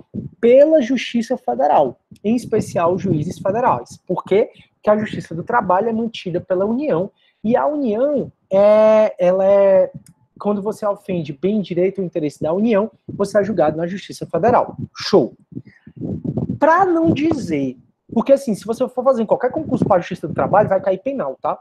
pela Justiça Federal, em especial os juízes federais. Por quê? Porque a Justiça do Trabalho é mantida pela União, e a União, quando você ofende bem direito ou interesse da União, você é julgado na Justiça Federal. Show! Para não dizer, porque assim, se você for fazer qualquer concurso para a Justiça do Trabalho, vai cair penal, tá?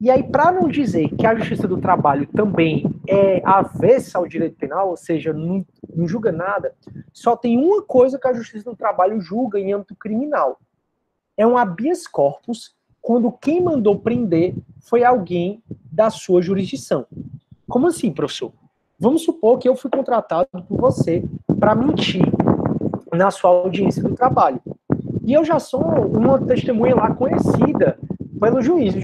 E aí, para não dizer que a Justiça do Trabalho também é avessa ao direito penal, ou seja, não julga nada, só tem uma coisa que a Justiça do Trabalho julga em âmbito criminal. É um habeas corpus, quando quem mandou prender foi alguém da sua jurisdição. Como assim, professor? Vamos supor que eu fui contratado por você para mentir na sua audiência do trabalho. E eu já sou uma testemunha lá conhecida pelo juiz.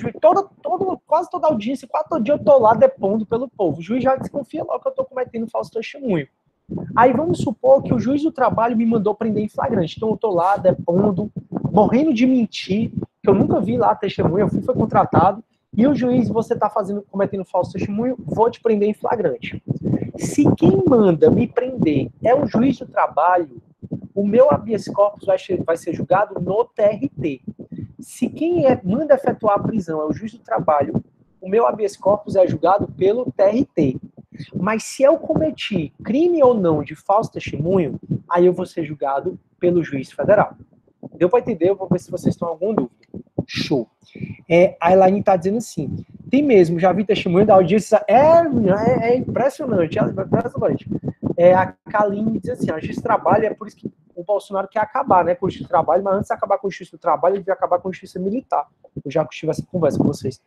Quase toda audiência, quase todo dia eu estou lá depondo pelo povo. O juiz já desconfia logo que eu estou cometendo falso testemunho. Aí vamos supor que o juiz do trabalho me mandou prender em flagrante. Então eu estou lá depondo, morrendo de mentir, que eu nunca vi lá testemunha, eu fui contratado, e o juiz, você está cometendo falso testemunho, vou te prender em flagrante. Se quem manda me prender é o juiz do trabalho, o meu habeas corpus vai ser julgado no TRT. Se quem manda efetuar a prisão é o juiz do trabalho, o meu habeas corpus é julgado pelo TRT. Mas se eu cometi crime ou não de falso testemunho, aí eu vou ser julgado pelo juiz federal. Deu para entender? Eu vou ver se vocês estão com alguma dúvida. Show. A Elaine está dizendo assim, tem mesmo, já vi testemunho da audiência, é impressionante, a Kaline diz assim, a Justiça do Trabalho, é por isso que o Bolsonaro quer acabar, né, com a Justiça do Trabalho, mas antes de acabar com a Justiça do Trabalho, ele devia acabar com a Justiça Militar. Eu já tive essa conversa com vocês.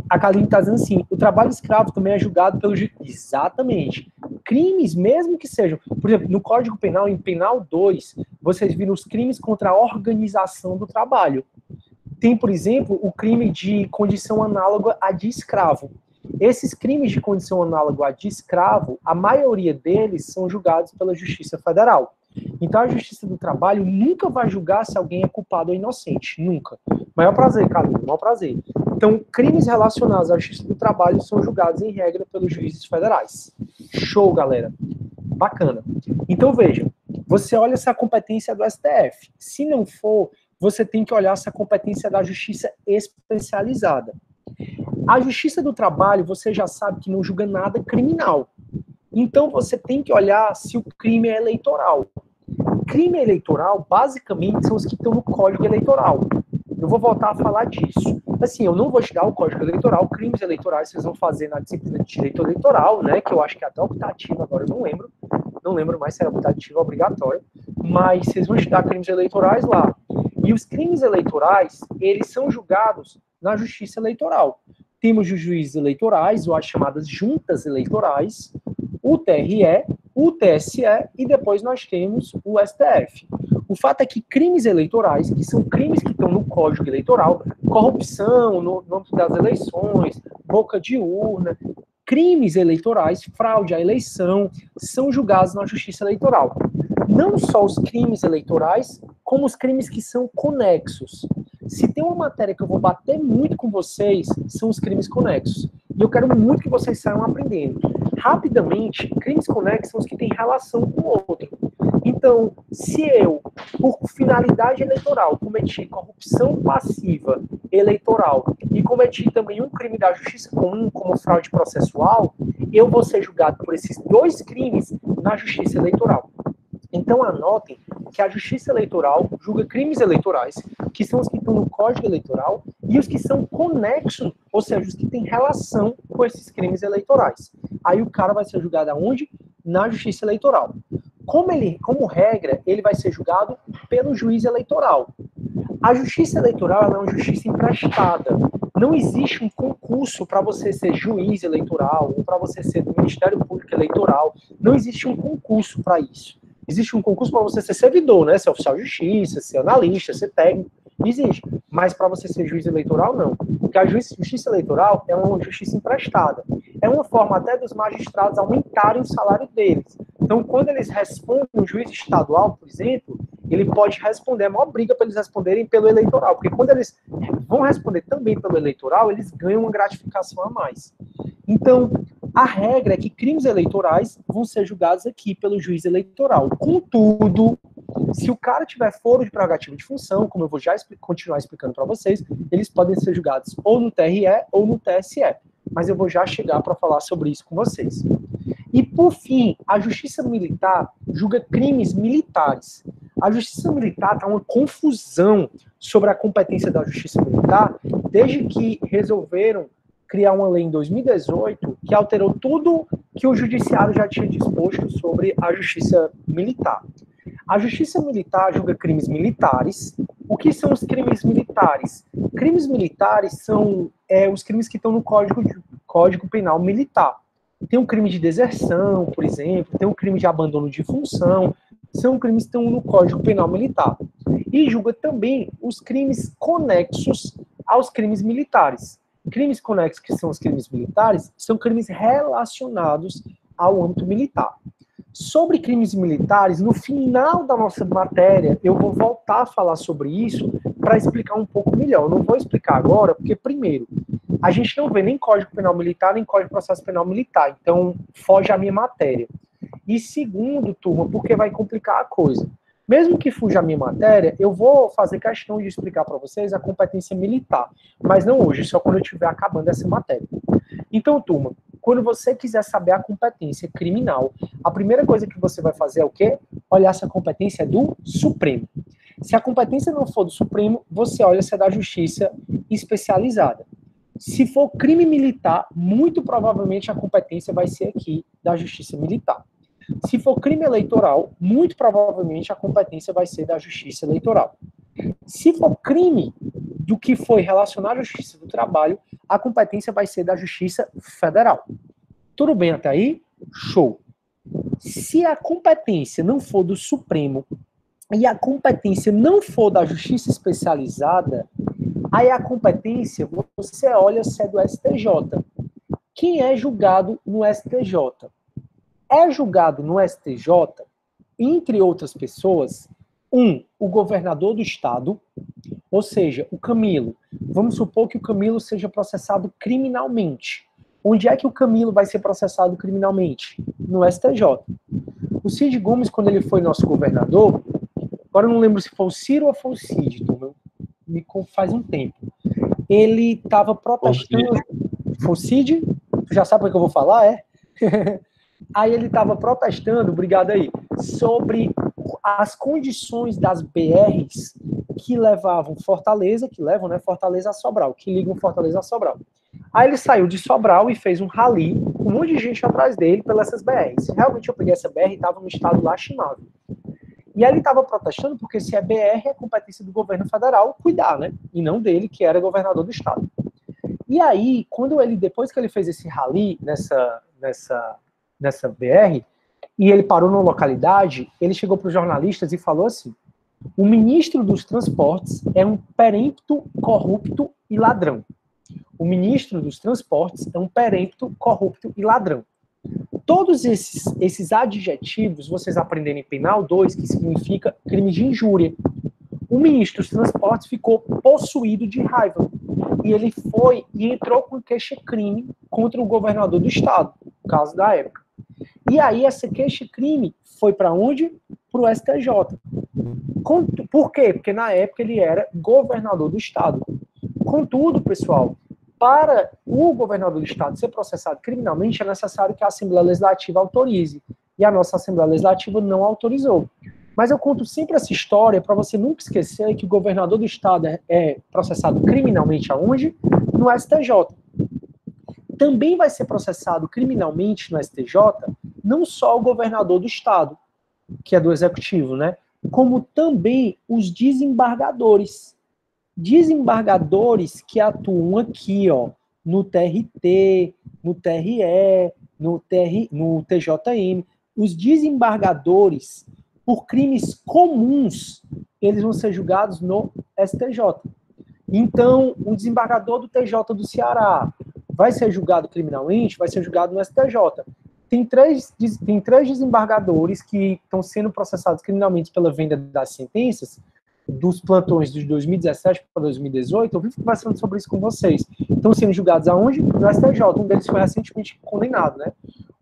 A Kaline está dizendo assim, o trabalho escravo também é julgado pelo juiz. Exatamente. Crimes, mesmo que sejam, por exemplo, no Código Penal, em Penal 2, vocês viram os crimes contra a organização do trabalho. Tem, por exemplo, o crime de condição análoga a de escravo. Esses crimes de condição análoga a de escravo, a maioria deles são julgados pela Justiça Federal. Então, a Justiça do Trabalho nunca vai julgar se alguém é culpado ou inocente. Nunca. Maior prazer, Carlinhos, maior prazer. Então, crimes relacionados à Justiça do Trabalho são julgados, em regra, pelos juízes federais. Show, galera. Bacana. Então, veja, você olha essa competência do STF. Se não for, você tem que olhar essa competência da Justiça especializada. A Justiça do Trabalho, você já sabe que não julga nada criminal. Então, você tem que olhar se o crime é eleitoral. Crime eleitoral, basicamente, são os que estão no Código Eleitoral. Eu vou voltar a falar disso. Assim, eu não vou te dar o Código Eleitoral, crimes eleitorais vocês vão fazer na disciplina de Direito Eleitoral, né, que eu acho que é até optativa, agora eu não lembro mais se era optativa ou obrigatória, mas vocês vão estudar crimes eleitorais lá. E os crimes eleitorais, eles são julgados na Justiça Eleitoral. Temos os juízes eleitorais, ou as chamadas juntas eleitorais, o TRE, o TSE e depois nós temos o STF. O fato é que crimes eleitorais, que são crimes que estão no Código Eleitoral, corrupção no âmbito das eleições, boca de urna, crimes eleitorais, fraude à eleição, são julgados na Justiça Eleitoral. Não só os crimes eleitorais, como os crimes que são conexos. Se tem uma matéria que eu vou bater muito com vocês, são os crimes conexos. E eu quero muito que vocês saiam aprendendo. Rapidamente, crimes conexos são os que têm relação com o outro. Então, se eu, por finalidade eleitoral, cometi corrupção passiva eleitoral e cometi também um crime da justiça comum, como fraude processual, eu vou ser julgado por esses dois crimes na justiça eleitoral. Então, anotem que a Justiça Eleitoral julga crimes eleitorais, que são os que estão no Código Eleitoral, e os que são conexos, ou seja, os que têm relação com esses crimes eleitorais. Aí o cara vai ser julgado aonde? Na Justiça Eleitoral. Como regra, ele vai ser julgado pelo juiz eleitoral. A Justiça Eleitoral é uma justiça emprestada. Não existe um concurso para você ser juiz eleitoral ou para você ser do Ministério Público Eleitoral. Não existe um concurso para isso. Existe um concurso para você ser servidor, né? Ser oficial de justiça, ser analista, ser técnico. Existe. Mas para você ser juiz eleitoral, não. Porque a justiça eleitoral é uma justiça emprestada. É uma forma até dos magistrados aumentarem o salário deles. Então, quando eles respondem um juiz estadual, por exemplo, ele pode responder, é uma briga para eles responderem pelo eleitoral, porque quando eles vão responder também pelo eleitoral, eles ganham uma gratificação a mais. Então, a regra é que crimes eleitorais vão ser julgados aqui pelo juiz eleitoral. Contudo, se o cara tiver foro de prerrogativa de função, como eu vou já continuar explicando para vocês, eles podem ser julgados ou no TRE ou no TSE. Mas eu vou já chegar para falar sobre isso com vocês. E, por fim, a Justiça Militar julga crimes militares. A Justiça Militar está uma confusão sobre a competência da Justiça Militar desde que resolveram criar uma lei em 2018 que alterou tudo que o Judiciário já tinha disposto sobre a Justiça Militar. A Justiça Militar julga crimes militares. O que são os crimes militares? Crimes militares são os crimes que estão no Código Penal Militar. Tem um crime de deserção, por exemplo, tem um crime de abandono de função, são crimes que estão no Código Penal Militar. E julga também os crimes conexos aos crimes militares. Crimes conexos, que são os crimes militares, são crimes relacionados ao âmbito militar. Sobre crimes militares, no final da nossa matéria, eu vou voltar a falar sobre isso para explicar um pouco melhor. Eu não vou explicar agora, porque, primeiro, a gente não vê nem Código Penal Militar, nem Código de Processo Penal Militar, então foge a minha matéria. E segundo, turma, porque vai complicar a coisa. Mesmo que fuja a minha matéria, eu vou fazer questão de explicar para vocês a competência militar, mas não hoje, só quando eu estiver acabando essa matéria. Então, turma, quando você quiser saber a competência criminal, a primeira coisa que você vai fazer é o quê? Olhar se a competência é do Supremo. Se a competência não for do Supremo, você olha se é da Justiça Especializada. Se for crime militar, muito provavelmente a competência vai ser aqui da Justiça Militar. Se for crime eleitoral, muito provavelmente a competência vai ser da Justiça Eleitoral. Se for crime do que foi relacionado à Justiça do Trabalho, a competência vai ser da Justiça Federal. Tudo bem até aí? Show. Se a competência não for do Supremo e a competência não for da Justiça Especializada, aí a competência, você olha se é do STJ. Quem é julgado no STJ? É julgado no STJ, entre outras pessoas, o governador do estado, ou seja, o Camilo. Vamos supor que o Camilo seja processado criminalmente. Onde é que o Camilo vai ser processado criminalmente? No STJ. O Cid Gomes, quando ele foi nosso governador, agora eu não lembro se foi o Ciro ou foi o Cid, faz um tempo. Ele estava protestando. Foi o Cid? Tu já sabe o que eu vou falar, é? Aí ele estava protestando, obrigado aí, sobre as condições das BRs que levavam Fortaleza, que levam, né, Fortaleza a Sobral, que ligam Fortaleza a Sobral. Aí ele saiu de Sobral e fez um rally, com um monte de gente atrás dele pelas essas BRs. Realmente eu peguei essa BR e estava num estado lastimável. E aí ele estava protestando porque se é BR é competência do governo federal cuidar, né? E não dele, que era governador do estado. E aí, depois que ele fez esse rally nessa BR, e ele parou numa localidade, ele chegou para os jornalistas e falou assim: o ministro dos transportes é um perempto, corrupto e ladrão. O ministro dos transportes é um perempto, corrupto e ladrão. Todos esses adjetivos vocês aprenderem em Penal 2, que significa crime de injúria. O ministro dos transportes ficou possuído de raiva. E ele foi e entrou com queixa-crime contra o governador do estado, no caso da época. E aí essa queixa-crime foi para onde? Para o STJ. Por quê? Porque na época ele era governador do estado. Contudo, pessoal, para o governador do estado ser processado criminalmente, é necessário que a Assembleia Legislativa autorize. E a nossa Assembleia Legislativa não autorizou. Mas eu conto sempre essa história para você nunca esquecer que o governador do estado é processado criminalmente aonde? No STJ. Também vai ser processado criminalmente no STJ não só o governador do estado, que é do executivo, né? Como também os desembargadores. desembargadores que atuam aqui, ó, no TRT, no TRE, no TJM. Os desembargadores, por crimes comuns, eles vão ser julgados no STJ. Então, um desembargador do TJ do Ceará vai ser julgado criminalmente, vai ser julgado no STJ. Tem três desembargadores que estão sendo processados criminalmente pela venda das sentenças, dos plantões de 2017 para 2018, eu vivo conversando sobre isso com vocês. Estão sendo julgados aonde? No STJ. Um deles foi recentemente condenado, né?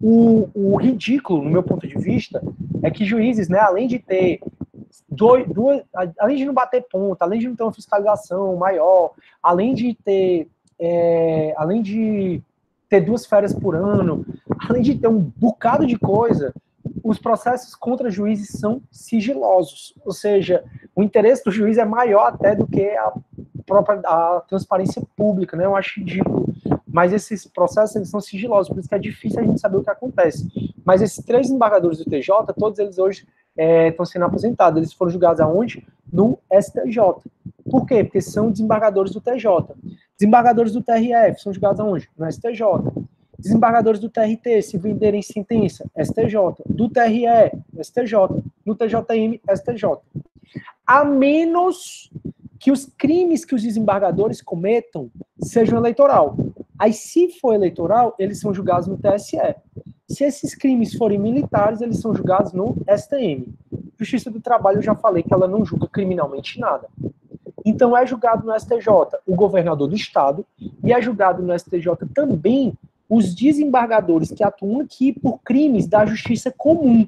O ridículo, no meu ponto de vista, é que juízes, né, além de ter além de não bater ponta, além de não ter uma fiscalização maior, além de ter 2 férias por ano, além de ter um bocado de coisa, os processos contra juízes são sigilosos. Ou seja, o interesse do juiz é maior até do que a transparência pública, né? Eu acho ridículo. Mas esses processos, eles são sigilosos, por isso que é difícil a gente saber o que acontece. Mas esses 3 desembargadores do TJ, todos eles hoje estão sendo aposentados. Eles foram julgados aonde? No STJ. Por quê? Porque são desembargadores do TJ. Desembargadores do TRF são julgados aonde? No STJ. Desembargadores do TRT, se venderem sentença, STJ. Do TRE, STJ. No TJM, STJ. A menos que os crimes que os desembargadores cometam sejam eleitoral. Aí, se for eleitoral, eles são julgados no TSE. Se esses crimes forem militares, eles são julgados no STM. Justiça do Trabalho, eu já falei que ela não julga criminalmente nada. Então, é julgado no STJ o governador do estado e é julgado no STJ também os desembargadores que atuam aqui por crimes da justiça comum.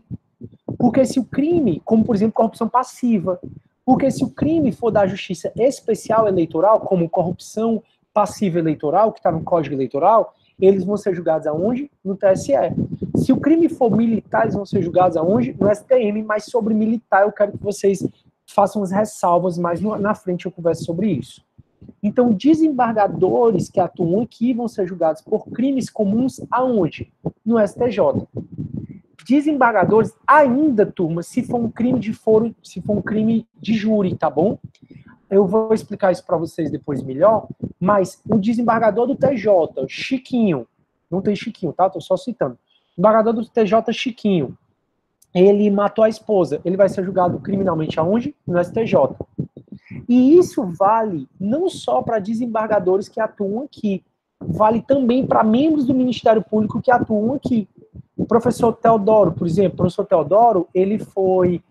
Porque se o crime, como por exemplo corrupção passiva, porque se o crime for da justiça especial eleitoral, como corrupção passiva eleitoral, que está no Código Eleitoral, eles vão ser julgados aonde? No TSE. Se o crime for militar, eles vão ser julgados aonde? No STM, mas sobre militar eu quero que vocês façam as ressalvas, mas na frente eu converso sobre isso. Então, desembargadores que atuam aqui vão ser julgados por crimes comuns aonde? No STJ. Desembargadores ainda, turma, se for um crime de foro, se for um crime de júri, tá bom? Eu vou explicar isso para vocês depois melhor, mas o desembargador do TJ, Chiquinho, não tem Chiquinho, tá? Tô só citando. O desembargador do TJ, Chiquinho, ele matou a esposa, ele vai ser julgado criminalmente aonde? No STJ. E isso vale não só para desembargadores que atuam aqui, vale também para membros do Ministério Público que atuam aqui. O professor Teodoro, por exemplo, o professor Teodoro, ele foi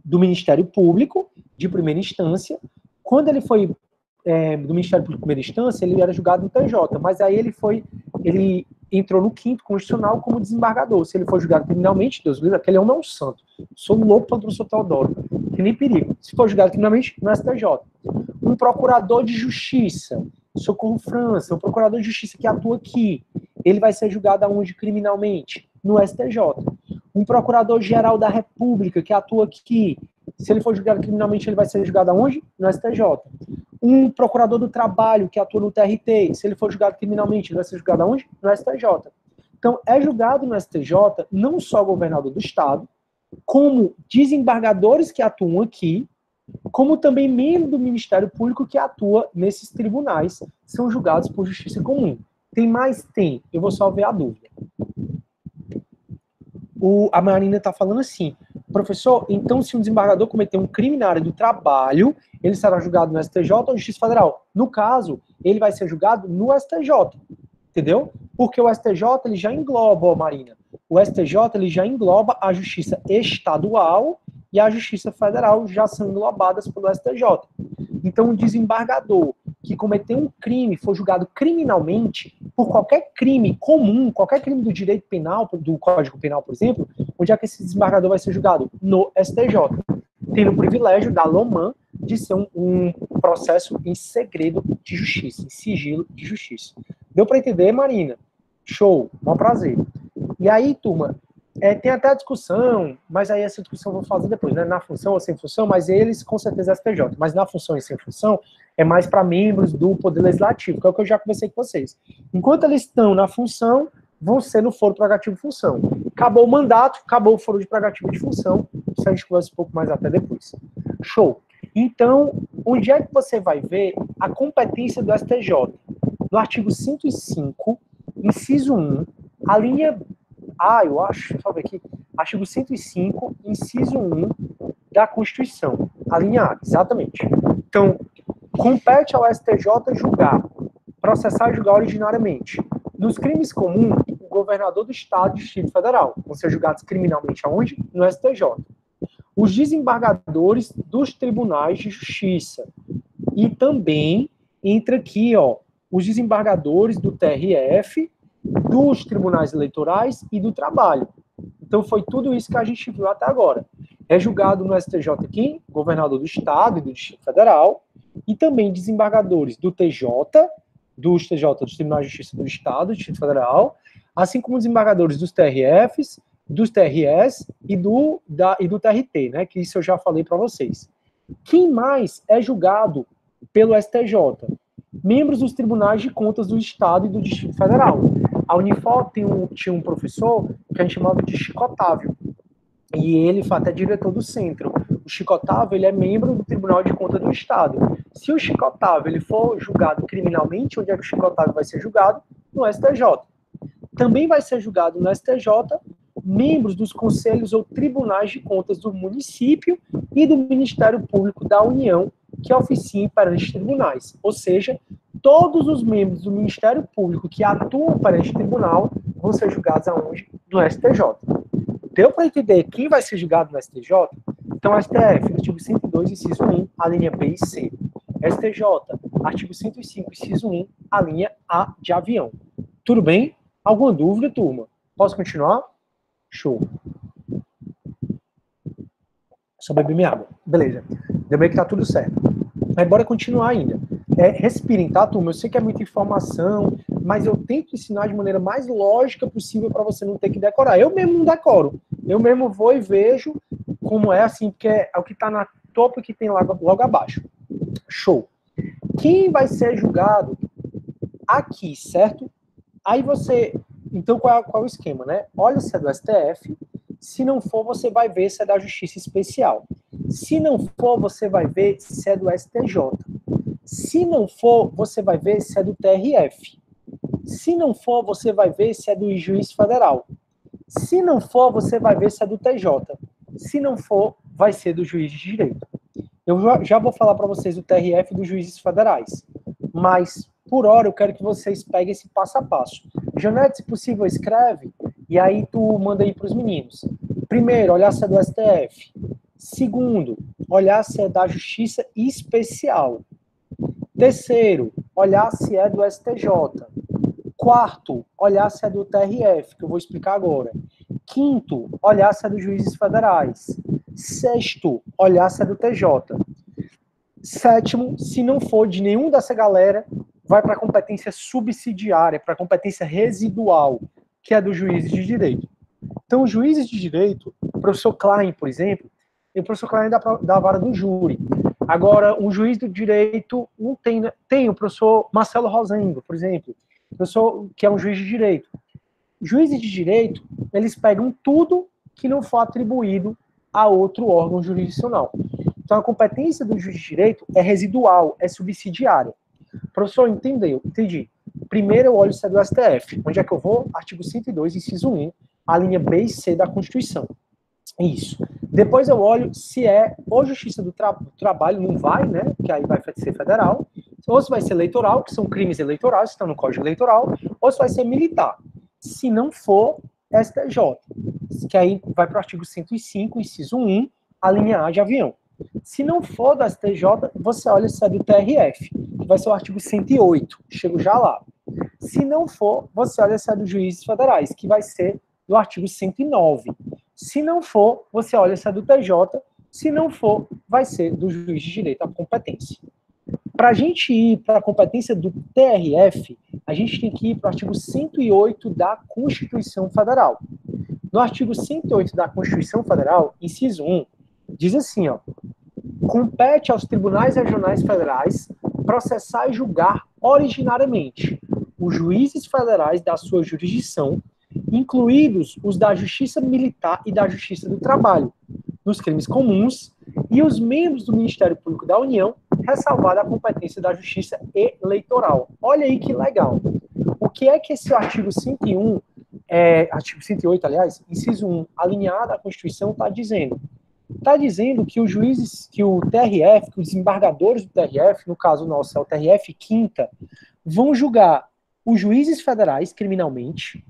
do Ministério Público, de primeira instância. Quando ele foi do Ministério Público de primeira instância, ele era julgado no TJ, mas aí ele entrou no 5º Constitucional como desembargador. Se ele for julgado criminalmente, Deus livre, aquele homem é um santo. Sou louco pelo professor Teodoro, que nem perigo. Se for julgado criminalmente, no STJ. Um procurador de justiça, Socorro França, um procurador de justiça que atua aqui, ele vai ser julgado aonde criminalmente? No STJ. Um procurador-geral da República que atua aqui, se ele for julgado criminalmente, ele vai ser julgado aonde? No STJ. Um procurador do trabalho que atua no TRT, se ele for julgado criminalmente, ele vai ser julgado aonde? No STJ. Então, é julgado no STJ não só o governador do estado, como desembargadores que atuam aqui, como também membro do Ministério Público que atua nesses tribunais, são julgados por justiça comum. Tem mais? Tem. Eu vou só ver a dúvida. A Marina está falando assim, professor, então se um desembargador cometer um crime na área do trabalho, ele será julgado no STJ ou Justiça Federal? No caso, ele vai ser julgado no STJ, entendeu? Porque o STJ ele já engloba, Marina, o STJ ele já engloba a Justiça Estadual e a Justiça Federal já são englobadas pelo STJ. Então, um desembargador que cometeu um crime, for julgado criminalmente, por qualquer crime comum, qualquer crime do direito penal, do Código Penal, por exemplo, onde é que esse desembargador vai ser julgado? No STJ. Tendo o privilégio da LOMAN de ser um processo em segredo de justiça, em sigilo de justiça. Deu para entender, Marina? Show, um prazer. E aí, turma, tem até a discussão, mas aí essa discussão eu vou fazer depois, né? Na função ou sem função, mas eles com certeza STJ. Mas na função e sem função é mais para membros do Poder Legislativo, que é o que eu já conversei com vocês. Enquanto eles estão na função, vão ser no foro prerrogativo de função. Acabou o mandato, acabou o foro de prerrogativo de função. Isso a gente conversa um pouco mais até depois. Show. Então, onde é que você vai ver a competência do STJ? No artigo 105, inciso 1, a linha A, eu acho, deixa eu ver aqui, artigo 105, inciso 1 da Constituição, a linha A, exatamente. Então, compete ao STJ julgar, processar e julgar originariamente. Nos crimes comuns, o governador do Estado e Distrito Federal vão ser julgados criminalmente aonde? No STJ. Os desembargadores dos tribunais de justiça. E também entra aqui, ó, os desembargadores do TRF, dos tribunais eleitorais e do trabalho. Então foi tudo isso que a gente viu até agora. É julgado no STJ quem? Governador do Estado e do Distrito Federal, e também desembargadores do TJ, dos Tribunais de Justiça do Estado, do Distrito Federal, assim como desembargadores dos TRFs, dos TRS e do TRT, né? Que isso eu já falei para vocês. Quem mais é julgado pelo STJ? Membros dos Tribunais de Contas do Estado e do Distrito Federal. A Unifor tinha um professor que a gente chamava de Chico Otávio, e ele foi até diretor do centro. O Chico Otávio, ele é membro do Tribunal de Contas do Estado. Se o Chico Otávio ele for julgado criminalmente, onde é que o Chico Otávio vai ser julgado? No STJ. Também vai ser julgado no STJ membros dos conselhos ou tribunais de contas do município e do Ministério Público da União, que oficiem perante tribunais. Ou seja, todos os membros do Ministério Público que atuam perante tribunal vão ser julgados aonde? No STJ. Deu para entender quem vai ser julgado no STJ? Então, STF, artigo 102, inciso 1, a linha B e C. STJ, artigo 105, inciso 1, a linha A de avião. Tudo bem? Alguma dúvida, turma? Posso continuar? Show. Só beber minha água. Beleza. Lembrei que tá tudo certo. Mas bora continuar ainda. Respirem, tá, turma? Eu sei que é muita informação, mas eu tento ensinar de maneira mais lógica possível para você não ter que decorar. Eu mesmo não decoro. Eu mesmo vou e vejo como é, assim, porque é o que tá na topo e que tem logo abaixo. Show. Quem vai ser julgado aqui, certo? Aí você... Então, qual é o esquema, né? Olha se é do STF. Se não for, você vai ver se é da Justiça Especial. Se não for, você vai ver se é do STJ. Se não for, você vai ver se é do TRF. Se não for, você vai ver se é do Juiz Federal. Se não for, você vai ver se é do TJ. Se não for, vai ser do Juiz de Direito. Eu já vou falar para vocês do TRF e dos Juízes Federais. Mas, por hora, eu quero que vocês peguem esse passo a passo. Janete, se possível, escreve, e aí tu manda aí para os meninos. Primeiro, olhar se é do STF. Segundo, olhar se é da Justiça Especial. Terceiro, olhar se é do STJ. Quarto, olhar se é do TRF, que eu vou explicar agora. Quinto, olhar se é dos Juízes Federais. Sexto, olhar se é do TJ. Sétimo, se não for de nenhum dessa galera, vai para a competência subsidiária, para a competência residual, que é dos juízes de direito. Então, os juízes de direito, o professor Klein, por exemplo, o professor Klein da vara do júri. Agora, um juiz do direito não tem o professor Marcelo Rosengo, por exemplo, professor que é um juiz de direito. Juízes de direito, eles pegam tudo que não for atribuído a outro órgão jurisdicional. Então, a competência do juiz de direito é residual, é subsidiária. Professor, entendeu? Entendi. Primeiro eu olho se é do STF. Onde é que eu vou? Artigo 102, inciso 1, a linha B e C da Constituição. Isso. Depois eu olho se é ou Justiça do Trabalho, não vai, né? Que aí vai ser federal. Ou se vai ser eleitoral, que são crimes eleitorais, que estão no Código Eleitoral. Ou se vai ser militar. Se não for, STJ. Que aí vai para o artigo 105, inciso 1, a linha A de avião. Se não for do STJ, você olha se é do TRF, que vai ser o artigo 108. Chego já lá. Se não for, você olha se é dos Juízes Federais, que vai ser do artigo 109. Se não for, você olha se é do TJ. Se não for, vai ser do Juiz de Direito à competência. Para a gente ir para a competência do TRF, a gente tem que ir para o artigo 108 da Constituição Federal. No artigo 108 da Constituição Federal, inciso 1, diz assim, ó: compete aos tribunais regionais federais processar e julgar originariamente os juízes federais da sua jurisdição, incluídos os da Justiça Militar e da Justiça do Trabalho, nos crimes comuns, E os membros do Ministério Público da União, ressalvada a competência da Justiça Eleitoral. Olha aí que legal. O que é que esse artigo 101, artigo 108, aliás, inciso 1, alinhado à Constituição, está dizendo? Está dizendo que os juízes, que o TRF, que os desembargadores do TRF, no caso nosso é o TRF Quinta, vão julgar os juízes federais criminalmente,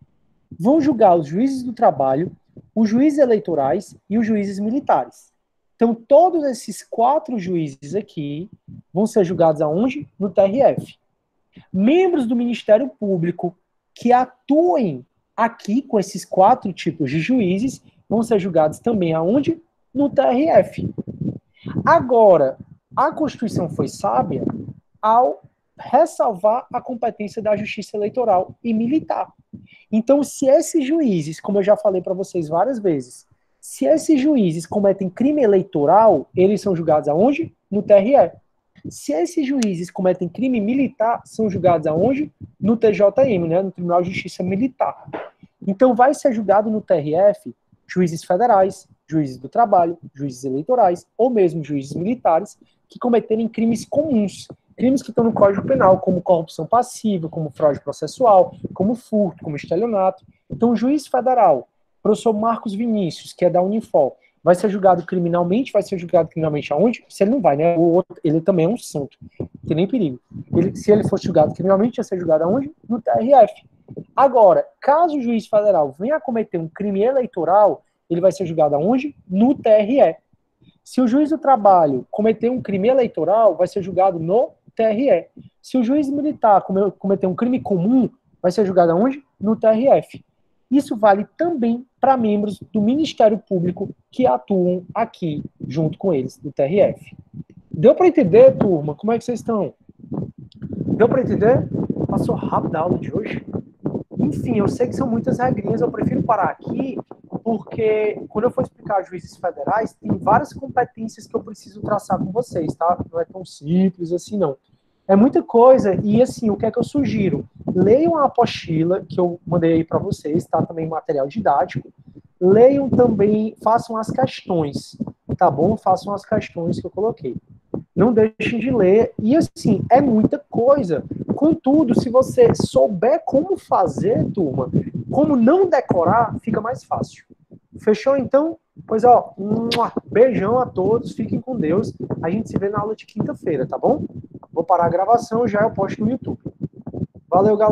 vão julgar os juízes do trabalho, os juízes eleitorais e os juízes militares. Então, todos esses 4 juízes aqui vão ser julgados aonde? No TRF. Membros do Ministério Público que atuem aqui com esses 4 tipos de juízes vão ser julgados também aonde? No TRF. Agora, a Constituição foi sábia ao ressalvar a competência da Justiça Eleitoral e Militar. Então, se esses juízes, como eu já falei para vocês várias vezes, se esses juízes cometem crime eleitoral, eles são julgados aonde? No TRE. Se esses juízes cometem crime militar, são julgados aonde? No TJM, né? No Tribunal de Justiça Militar. Então, vai ser julgado no TRF juízes federais, juízes do trabalho, juízes eleitorais, ou mesmo juízes militares, que cometerem crimes comuns, crimes que estão no Código Penal, como corrupção passiva, como fraude processual, como furto, como estelionato. Então, o juiz federal, professor Marcos Vinícius, que é da Unifor, vai ser julgado criminalmente aonde? Se ele não vai, né? O outro, ele também é um santo, não tem nem perigo. Se ele fosse julgado criminalmente, ia ser julgado aonde? No TRF. Agora, caso o juiz federal venha a cometer um crime eleitoral, ele vai ser julgado aonde? No TRE. Se o juiz do trabalho cometer um crime eleitoral, vai ser julgado no TRE. Se o juiz militar cometer um crime comum, vai ser julgado aonde? No TRF. Isso vale também para membros do Ministério Público que atuam aqui junto com eles, do TRF. Deu para entender, turma? Como é que vocês estão? Deu para entender? Passou rápido a aula de hoje. Enfim, eu sei que são muitas regrinhas, eu prefiro parar aqui, porque quando eu for explicar juízes federais, tem várias competências que eu preciso traçar com vocês, tá? Não é tão simples assim, não. É muita coisa, e assim, o que é que eu sugiro? Leiam a apostila que eu mandei aí para vocês, tá? Também material didático. Leiam também, façam as questões, tá bom? Façam as questões que eu coloquei. Não deixem de ler, e assim, é muita coisa. Contudo, se você souber como fazer, turma, como não decorar, fica mais fácil. Fechou, então? Pois, ó, beijão a todos, fiquem com Deus. A gente se vê na aula de quinta-feira, tá bom? Vou parar a gravação, já eu posto no YouTube. Valeu, galera.